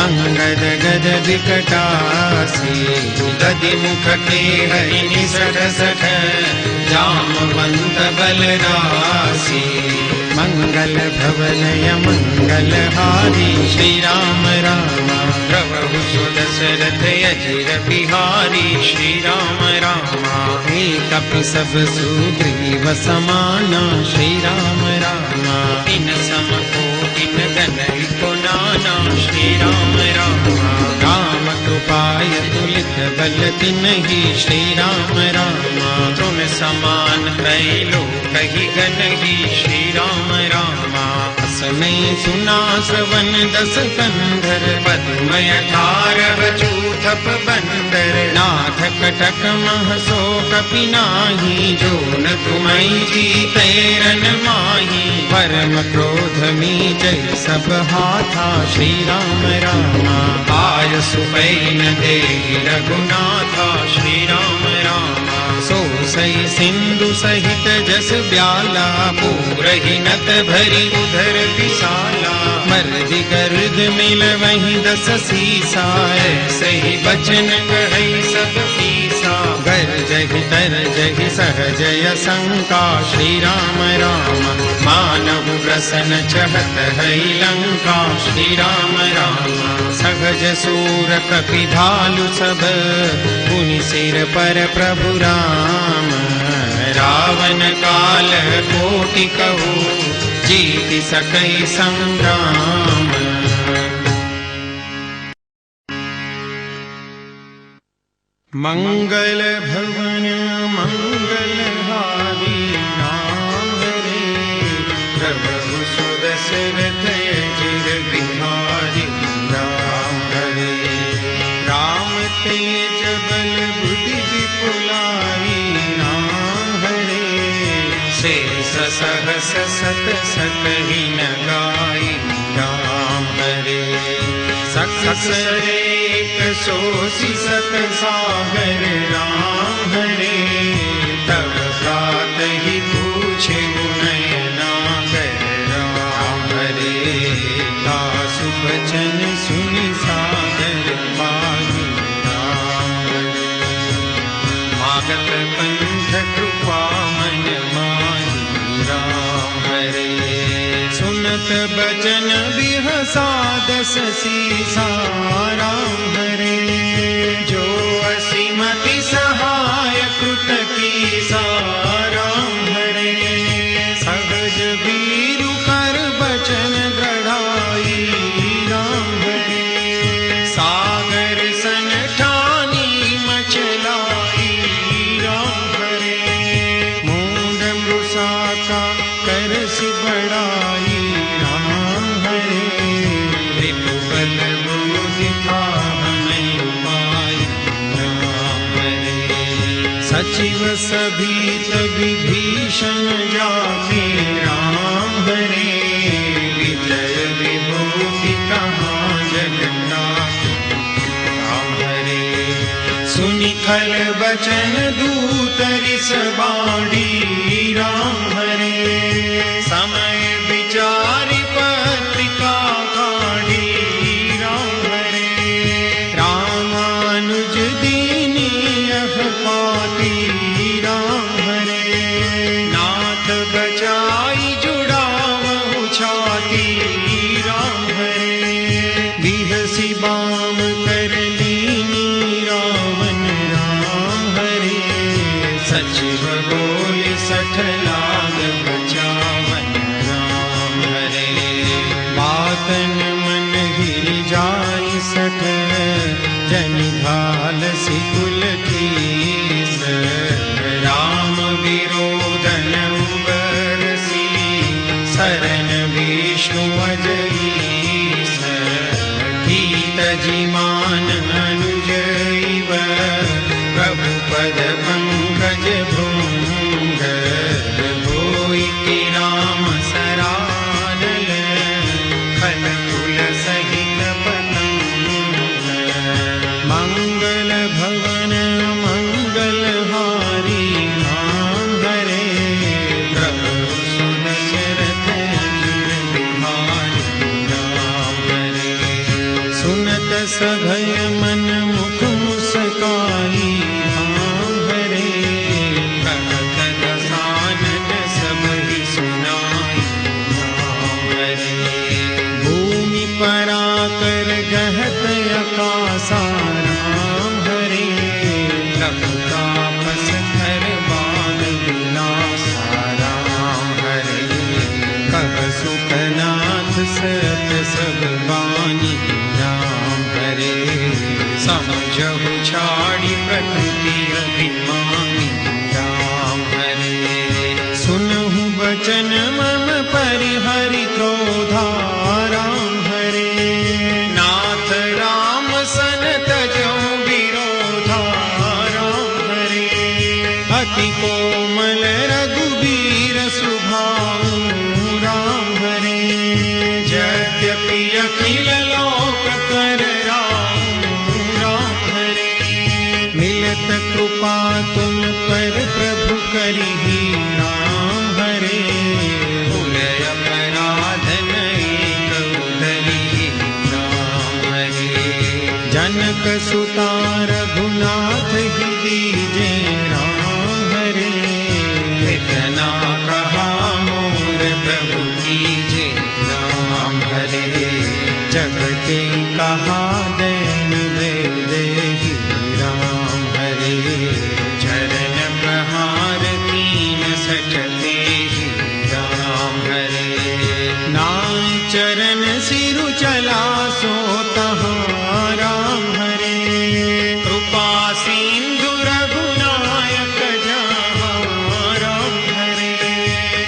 अंगद गद विकटासी गदि मुख के हरि निसठ सठ जामवंत बलरासी मंगल भवनय मंगलहारी श्री राम रामा प्रभु सुदशरथ अजिर बिहारी श्री राम रामा कपि सब सुग्रीव समाना श्री राम रामा इन सम कोटिन गनहि को नाना श्री राम रामा राम कृपाय तुलित बल तिन्हि श्री राम रामा तुम समान है लोकहि गनहि श्री राम रामा असमय सुना श्रवण दस कंधर पद्मय 18 चूर कप बंदर, नाथ कटक मह सो कपि नाही, जो न तुम्हारी जीते रन माही। परम क्रोध में जय सब हाथा, श्री राम रामा आय सुपैन देहि रघुनाथा, श्री राम रामा सो सई सिंधु सहित जस ब्याला, पूरहि नत भरी उधर विशाला। मर्दि गर्द मिल वही दस सीसा, सही बचन कहई सब पीसा। गर्जहि तरजहि सहजय शंका, श्री राम राम मानव प्रसन चहत है लंका। श्री राम राम सहज सूर कपि भालु सब, पुनि सिर पर प्रभु राम। रावण काल कोटि कहू, जीति सकई संग्राम। मंगल भवन मंगल हारी, राम हरे प्रभु सुदशरथ अजिर बिहारी। राम हरे राम तेज बल बुद्धि विपुलाई, राम हरे शेष सहस सत सकहि न गाई। राम हरे सकसरेक सोसी सत सागर, राम हरे तब प्रातहि पूछे नयनागर। राम हरे दासु बचन सुनि सादर पाहि। राम हरे मागत पंथ कृपा मन माही। राम हरे सुनत बचन बिहसा दस सीसा। राम हरे जो असीमति सहाय कृत कीसा। राम हरे सहज वीरु कर बचन गढ़ाई। राम हरे सागर सन ठानी मचलाई। राम हरे मूंड मृषा का करसि बड़ाई। राम हरे रिपु बल बुद्धि हमें उपाय। राम हरे सचिव सभी विभीषण जाति। राम हरे विजय विभूति कहाँ जगन्नाथ। राम हरे सुनि खल बचन दूतरिस बाड़ी। राम हरे समय विचारि पत्रिका काढ़ी। राम हरे रामानुज दीनी यह पाती। राम हरे नाथ बचाई जुड़ावहु छाती। राम हरे बिहसी बाम कर लीनी रावण। राम हरे सचिव बोले सठ लाग बचावन। राम हरे बातन मन हिल जाई सठ, जनि भाल सिकुल कीस। राम विरोधन उबरसी, शरण विष्णु अजईस। गीत जिमान अनुजैव, प्रभु पद पंकज भृंग। होई कि राम सरानल, खल कुल सहित पतंग। मंगल भवन मंगल हारी, राम हरे प्रभु सुदशरथ अजिर बिहारी। राम हरे सुनत सभय मन मुख मुस्काई। राम हरे कहत दसानन सब ही सुनाई। राम हरे भूमि पराकर गहत आकाशा। राम हरे लखतापस हर बाल विलासा। राम हरे कह सुखनाथ सत सब बानी। राम हरे समझहु छाड़ी प्रकृति अभिमानी। राम हरे सुनहु बचन मम परिहरि क्रोधा। राम हरे नाथ राम सन तजौ अति कोमल रघुबीर सुभाऊ राम हरे। यद्यपि अखिल लोक कर राम हरे, मिलत कृपा तुम पर प्रभु करिहि राम हरे। भूलय अपराध नहीं कउतरी राम हरे। जनक सुता रघुनाथ ही दीजे राम हरे। इतना कहा मोर प्रभु कीजे राम हरे। जगते कहा दैन देहि राम हरे। चरण प्रहार कीन सचते ही राम हरे। नाय चरण सिरु चला सो तहाँ राम हरे। कृपा सिंधु रघुनायक जहाँ राम हरे।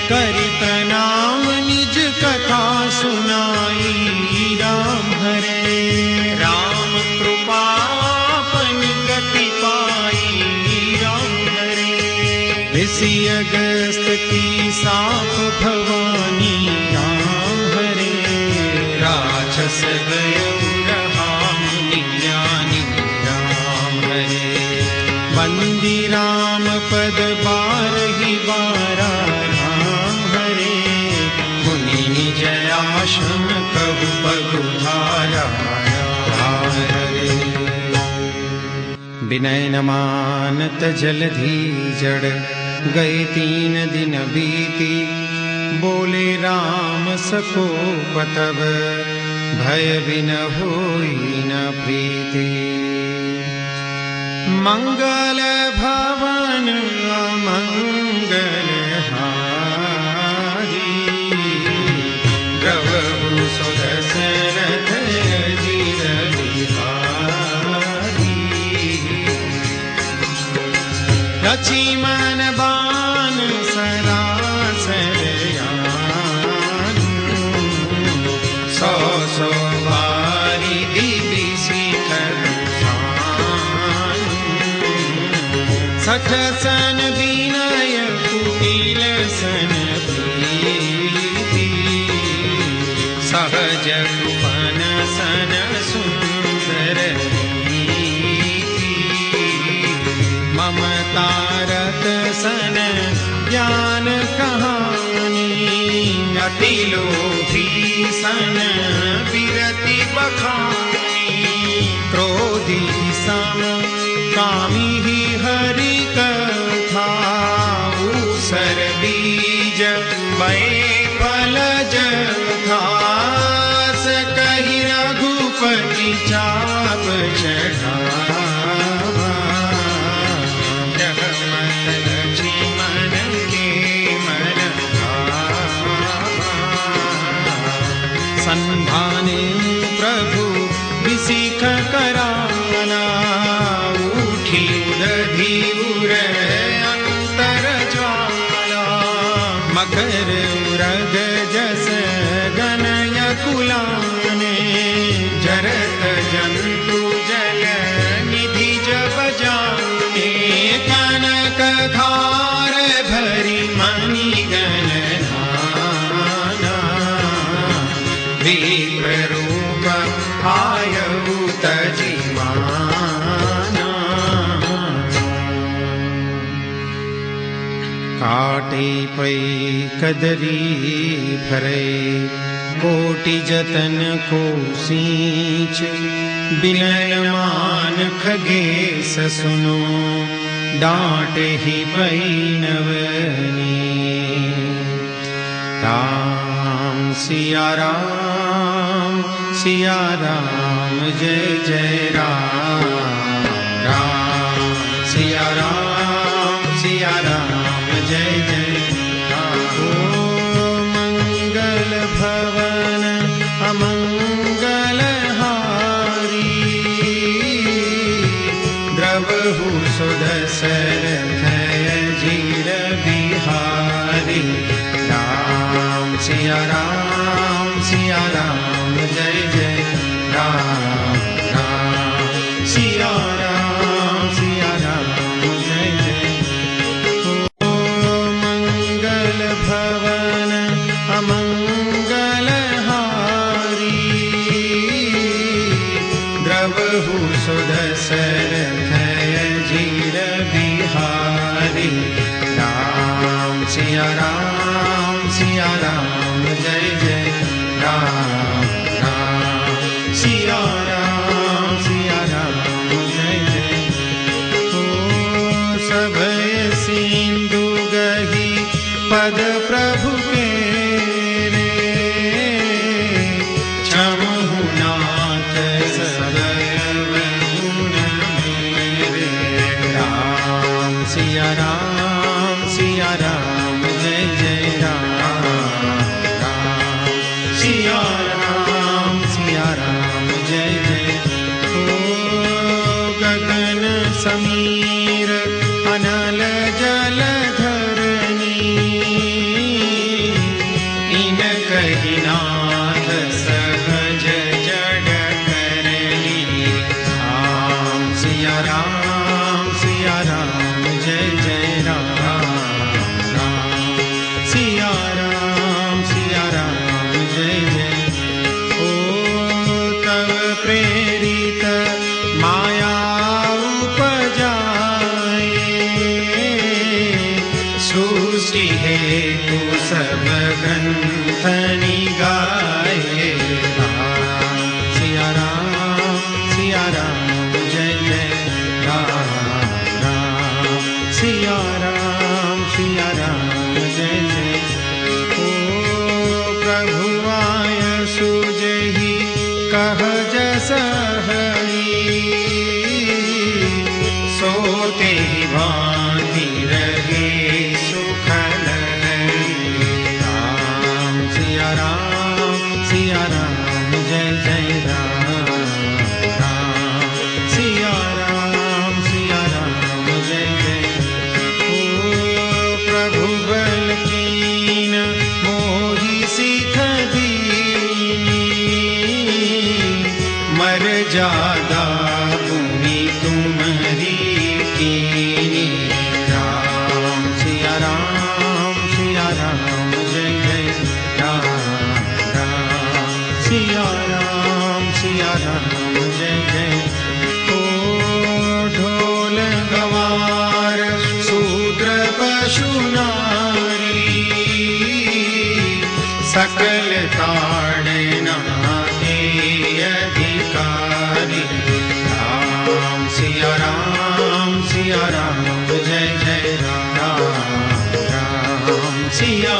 करि प्रणाम निज कथा सुनाई राम हरे। राम कृपा अपन गति पाई राम हरे। ऋषि अगस्त की साप भवानी राम हरे। राक्षस गयो रहा मुनि ज्ञानी राम हरे। बंदी राम पद बारहि बारा राम हरे। मुनि निज आश्रम कहु पगुधारा राम हरे। विनय न मानत जलधि जड़, गए 3 दिन बीती। बोले राम सको पतब, भय बिन होई न प्रीति। मंगल भवन अमंगल हारी, द्रवहु सुदशरथ अजिर बिहारी। लक्ष्मण बाण सरासर यान, सौ सौ बारी दिव्य शिखर शान। 60 सन विनय कुटिल सन प्रीति। सहज कृपन सन सुंदर नीति। ममता रत सन ज्ञान कहानी। अति लोभी सन विरति बखानी। क्रोधी सम कामी ही हरि कथा। ऊसर बीज बए फलज था। कही रघुपति चाप चढ़ावा। जगमत लक्ष्मण के मन भावा। संधाने प्रभु विसिख कराना। उठी उदधि उर अंतर ज्वाला। मकर उरग जस गनय कुलाने। जरत जंतु जल निधि जब जाने। कनक धार भरी मणि गणना। विप्र रूप आयु तजिमाना। काटे पै कदरी भरे। कोटि जतन को सींच। विनय मान खगेश सुनो। डांटे ही पै नवनी। राम सिया राम सिया राम जय जय राम। राम सिया राम जय जय राम। ओ मंगल भवन अमंगल हारी। द्रवहु सुदशरथ अजिर बिहारी। राम सिया राम जय जय राम। राम सिया राम जय जय। प्रभु सुदशरथ अजीर बिहारी। राम सिया राम जय जय राम राम सिया राम जय जय। ओ सभय सिंधु गही पद प्रभु के रे, क्षमहु नाथ सदय गुण मेरे। राम सिया राम जय जय राम राम सिया राम जय जय। ओ गगन समीर अनल जल धरनी, इन कही नाथ सहज जड़ करनी। राम सिया राम जय जय राम राम सिया राम जय जय। ओ तव प्रेरित माया उपजाए, सृष्टि हेतु सब ग्रंथ निगाए। राम सिया राम जय जय राम राम सिया राम जय जय। ओ प्रभु आय सुजहि कह जस हरि, सोते ही भांति रहे सुखल हरि। राम सिया राम जय जय राम राम सिया राम जय जय। ओ प्रभु बल कीन मोहि सिख दीनी, मर जादा भूमि तुम्हारी कीनी। राम सिया राम जय जय राम राम सिया राम जय जय। ओ ढोल गवार शूद्र पशु नारी, सकल ताड़ना के अधिकारी। राम सिया राम जय जय राम राम सिया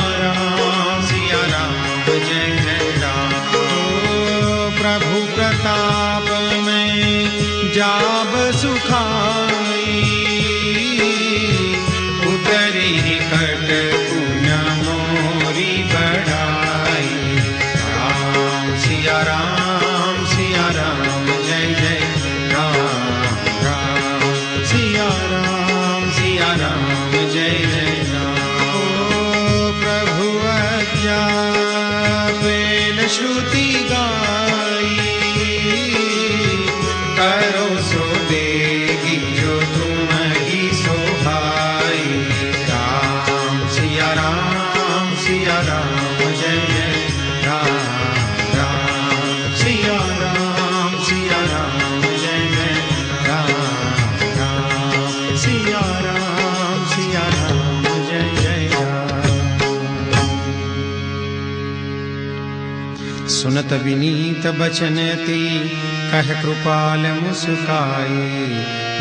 राम जय जय राम। ओ प्रभु प्रताप में जाब सुखाई, उतरी कट पुन मोरी बढ़ाई। राम सिया राम जय जय राम राम सिया राम जय जय राम। ओ प्रभु अज्ञापेन श्रुति गाई, करो सो देगी जो तुम ही सोहाई। राम सिया राम जय जय राम राम सिया राम जय जय राम राम सिया राम जय जय राम। सुनत विनीत बचन ती कह कृपाल मुस्काई,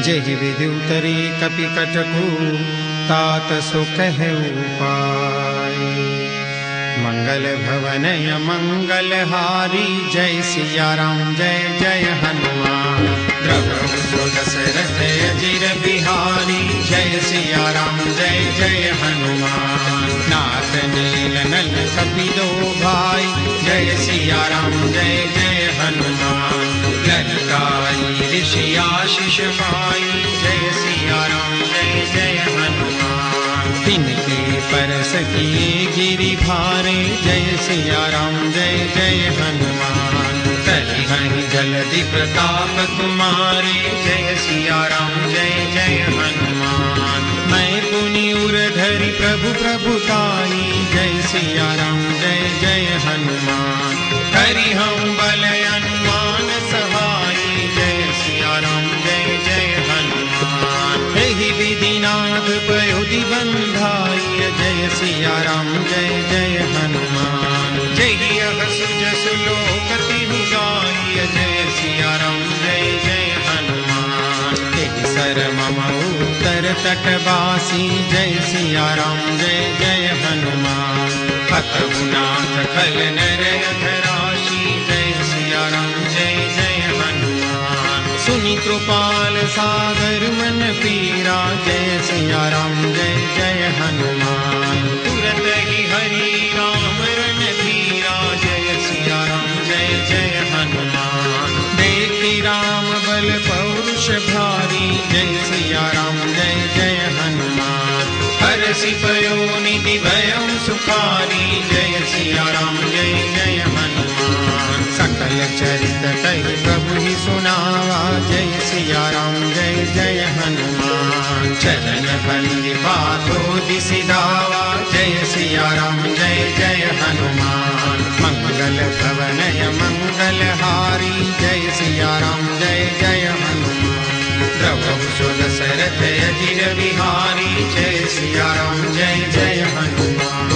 जहि विधि उतरे कपि कटकु तात सो कह उपाय। मंगल भवनय मंगल हारी, जय सिया राम जय जय हनुमान। प्रभु दशरथ अजीर बिहारी, जय सिया राम जय जय हनुमान। नाथ नील नल कपि दो भाई, जय सिया राम जय जय हनुमान। ललकाई ऋषि आशीष पाई, जय सिया राम जय जय हनुमान। तिनके परस किए गिरि भारे, जय सिया राम जय जय हनुमान। तलि जलधि प्रताप तुम्हारे, जय सिया राम जय जय हनुमान। मैं पुनि उर धरि प्रभु प्रभुताई, जय सिया राम जय जय हनुमान। हरि हम बल अनुमान सहाई, जय सिया पद पयोधि बंधाई जय सिया राम जय जय हनुमान। जय हसु जसु लोकति गाई जय सिया राम जय जय हनुमान। सर मम उत्तर तटवासी जय सिया राम जय जय हनुमान। हतगुनाथ खल नर राशि जय सिया राम जय जय हनुमान। सुनि कृपाल सागर मन पीरा जय सिया राम जय जय हनुमान। तुरत ही हरि राम रन धीरा जय सिया राम जय जय हनुमान। देखि राम बल पौरुष भारी जय सिया राम जय जय हनुमान। हरषि पयो निधि भयं सुखारी जय सिया राम जय जय हनुमान। सकल चरित कहि प्रभु ही सुनावा जय सिया राम जय जय हनुमान। चरण बंदी बातों दिसि धावा जय सिया राम जय जय हनुमान। मंगल भवनय मंगल हारी जय सिया राम जय जय हनुमान। द्रवहु सुदशरथ अजिर बिहारी जय सिया राम जय जय हनुमान।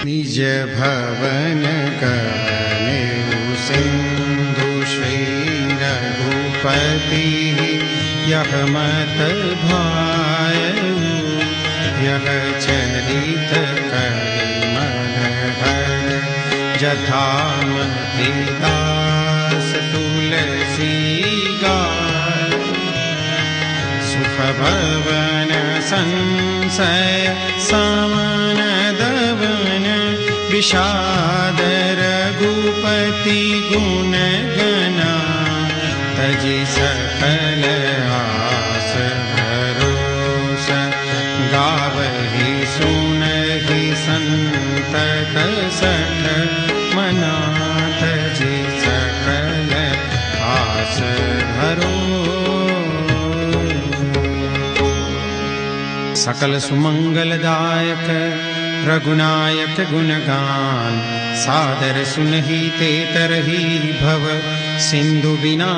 निज भवन कहनेउ सिंधु श्री रघुपति यह मत भायउ। यह चरित करिमन भर जथामति दास तुलसी गाय। सुख भवन संशय समन दवन विषाद रघुपति गुण गना। तजि सकल आस भरोस गावहि सुनहि संतत सठ मना। तजि सकल आस भरोस। सकल सुमंगलदायक रघुनायक गुणगान। सादर सुनहि ते तरहि भव सिंधु बिना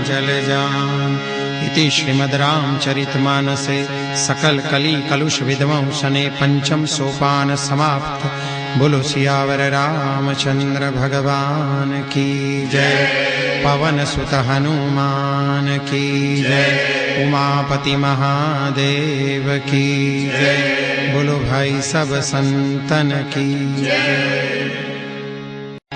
जल जान। इति श्रीमद् रामचरितमानसे सकल कली कलुष विध्वंसने पंचम सोपान समाप्त। बोलो सियावर रामचंद्र भगवान की जय। पवन सुत हनुमान की जय। उमापति महादेव की जय। बोलो भाई सब संतन की जय।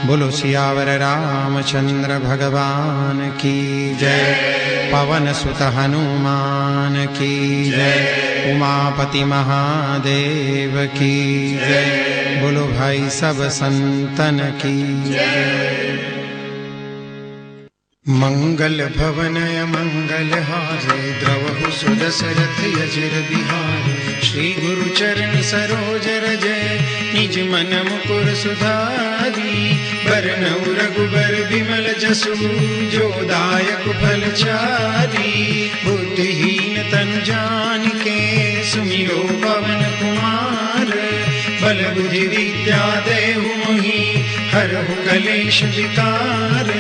बोलो सियावर रामचंद्र भगवान की जय। पवन सुत हनुमान की जय। उमापति महादेव की जय। बोलो भाई सब संतन की जय। मंगल भवनय मंगल हारे द्रवहु सुदशरथ अजिर बिहारी। श्री गुरु चरण सरोज रजय निज मन मुकुर सुधारी। बरनउँ रघुबर बिमल जसु जो दायक फल चारी। बुद्धिहीन तनु जानिके सुमिरो पवन कुमार। बल बुद्धि विद्या देहु मोहि हरहु कलेश विकार।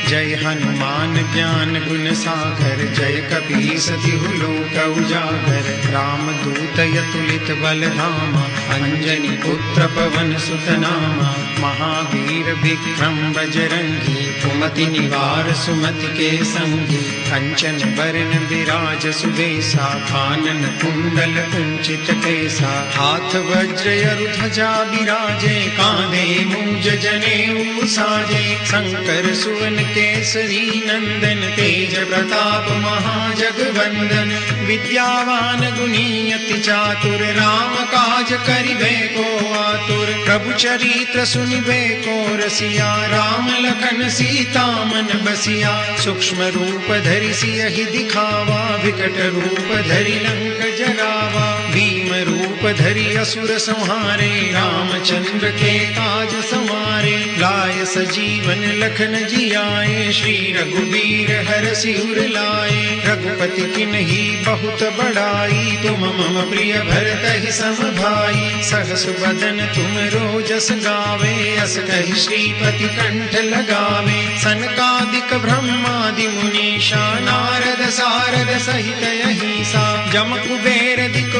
जय हनुमान ज्ञान गुण सागर जय कपीस तिहु लोक उजागर। राम दूत अतुलित बल धामा अंजनी पुत्र पवन सुत नामा। महावीर विक्रम बजरंगी कुमति निवार सुमति के संगी। कंचन बरन विराज सुबेसा कानन कुंडल कुंचित केसा। हाथ वज्र ध्वजा बिराजे कांधे मूंज जनेऊ साजे। शंकर सुवन केसरी नंदन तेज प्रताप महाजगवंदन। विद्यावान गुणी अति चातुर राम काज करिबे को आतुर। प्रभु चरित्र सुनिबे को रसिया राम लखन सीता मन बसिया। सूक्ष्म रूप धरि सियहि दिखावा विकट रूप धरि लंक जरावा। भीम रूप धरि असुर संहारे रामचंद्र के काज संवारे। लाय सजीवन लखन जियाए श्री रघुबीर हरषि उर लाए। रघुपति किन्ही बहुत बड़ाई तुम मम प्रिय भरतहि सम भाई। सहस बदन तुम रोजस गावे अस कहि श्रीपति कंठ लगावे। सनकादिक ब्रह्मादि मुनीषा नारद सारद सहित अहिसा। जम कुबेर दिक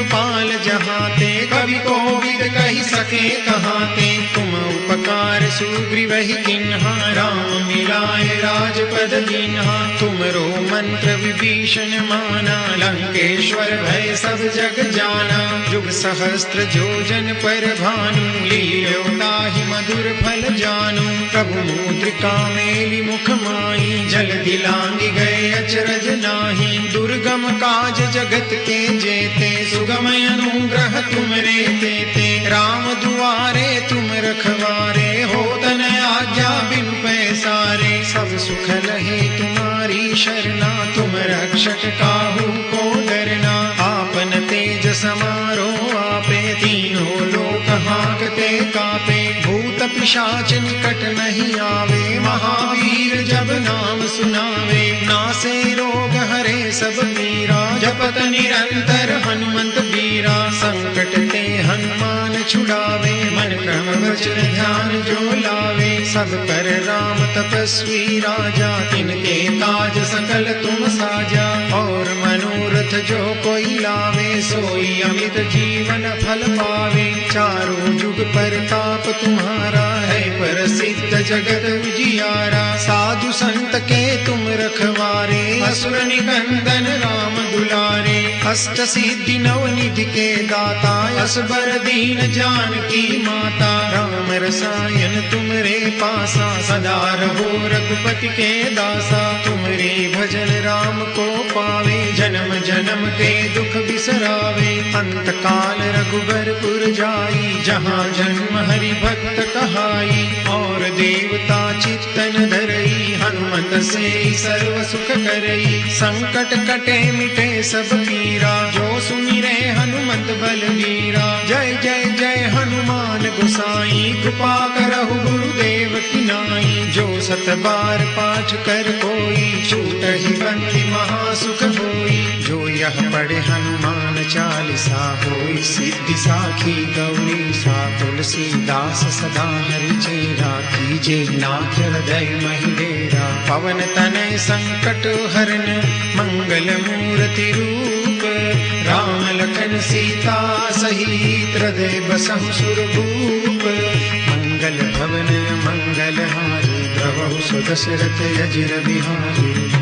नहाते, कवि कोविद कही सके कहाते। तुम उपकार सुग्रीव ही किन्हा, राम मिलाए राजपद दीन्हा। तुमरो मंत्र विभीषण माना, लंकेश्वर भय सब जग जाना। जुग सहस्त्र जोजन पर भानु, लील्यो ताहि मधुर फल जानू। प्रभु मुद्रिका मेलि मुख माही, जल दिलांगी गए अचरज नाही। दुर्गम काज जगत के जेते, सुगम अनुग्रह तुमरे तेते। राम दुआरे तुम रखवारे, होत न आज्ञा बिनु पैसारे। सब सुख लहे तुम्हारी शरणा, तुम रक्षक काहू को डरना। आपन तेज समारो आपे, तीनों लोक हांकते कापे। भूत पिशाच निकट नहीं आवे, महावीर जब नाम सुनावे। नासे रोग हरे सब पीरा, जपत निरंतर हनुमंत बीरा। संकट ते हनुमान छुड़ावे, मन क्रम वचन ध्यान जो लावे। सब पर राम तपस्वी राजा, तिनके काज सकल तुम साजा। और मनोरथ जो कोई लावे, सोई अमित जीवन फल पावे। चारों जुग परताप तुम्हारा है, प्रसिद्ध जगत उजियारा। साधु संत के तुम रखवारे, असुर निकंदन राम दुलारे। अष्ट सिद्धि नव निधि के दाता, असबर दीन जानकी माता। राम रसायन तुमरे पासा, सदा रहो रघुपति के दासा। तुमरे भजन राम को पावे, जन्म जन्म के दुख बिसरावे। अंत काल रघुबरपुर जाई, जहाँ जन्म हरि भक्त कहाई। और देवता चित्तन धरई, हनुमत से सर्व सुख करई। संकट कटे मिटे सब पीरा, जो सुमिरे हनुमत बलवीरा। जय जय जय हनुमान गोसाई, कृपा करहु गुरुदेव की नाई। जो सत बार पाठ कर कोई, छूटहि बंदी महासुख होई। जो यह पढ़े हनुमान चालीसा, होई सिद्धि साखी गौरी सा। तुलसीदास सदा हरि चेरा, कीजे नाथ हृदय महि डेरा। पवन तनय संकट हरन, मंगल मूर्ति रूप। राम लखन सीता सहित, हृदय बसहु सुरभूप। मंगल भवन मंगल हारी, द्रवहु सुदशरथ अजिर बिहारी।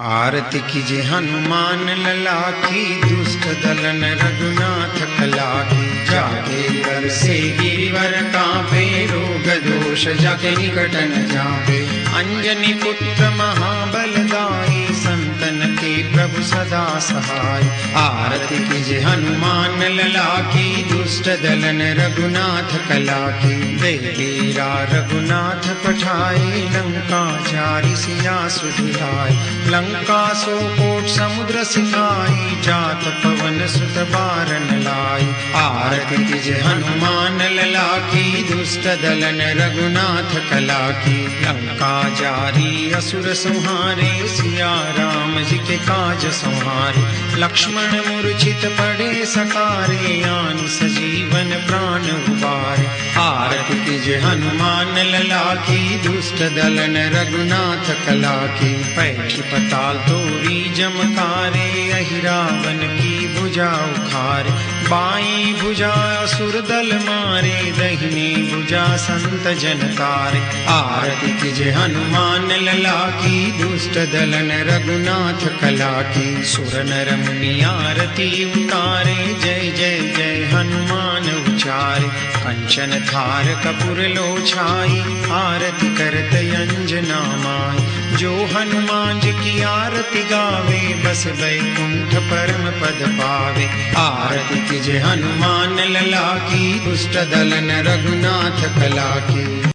आरती कीजे हनुमान लला की, दुष्ट दलन रघुनाथ कला की। जाके कर से गिरिवर कांपे, रोग दोष जाके निकट न जापे। अंजनी पुत्र महाबलदाई, संतन के प्रभु सदा सहाय। आरती कीजे हनुमान लला की, दुष्ट दलन रघुनाथ कला की। देवीरा रघुनाथ पठाई, लंका चारि सिया सुधिलाई। लंका सो कोट समुद्र सिकाई, जात पवन सुत बारन लाई। आरती कीजे हनुमान लला की, दुष्ट दलन रघुनाथ कला की। लंका जारी असुर संहारे, सिया राम जी के काज संहारे। लक्ष्मण मूर्छित पड़े सकारे, आन सजीवन प्राण उबारे। आरती कीजे हनुमान लला की, दुष्ट दलन रघुनाथ कला की। पैठी पताल तोरी जमकारे, अहि रावण की भुजा उखारे। बाई भुजा असुर दल मारे, दहिनी भुजा संत जन तारे। आरती कीजे हनुमान लला की, दुष्ट दलन रघुनाथ कला की। सुर नर मुनि आरती उतारे, जय जय जय हनुमान उचारे। कंचन थार कपूर लोछाई, आरती करत अंजना माई। जो हनुमान जी की आरती गावे, बस बैकुंठ परम पद पावे। आरती कीजे हनुमान लला की, दुष्ट दलन रघुनाथ कला की।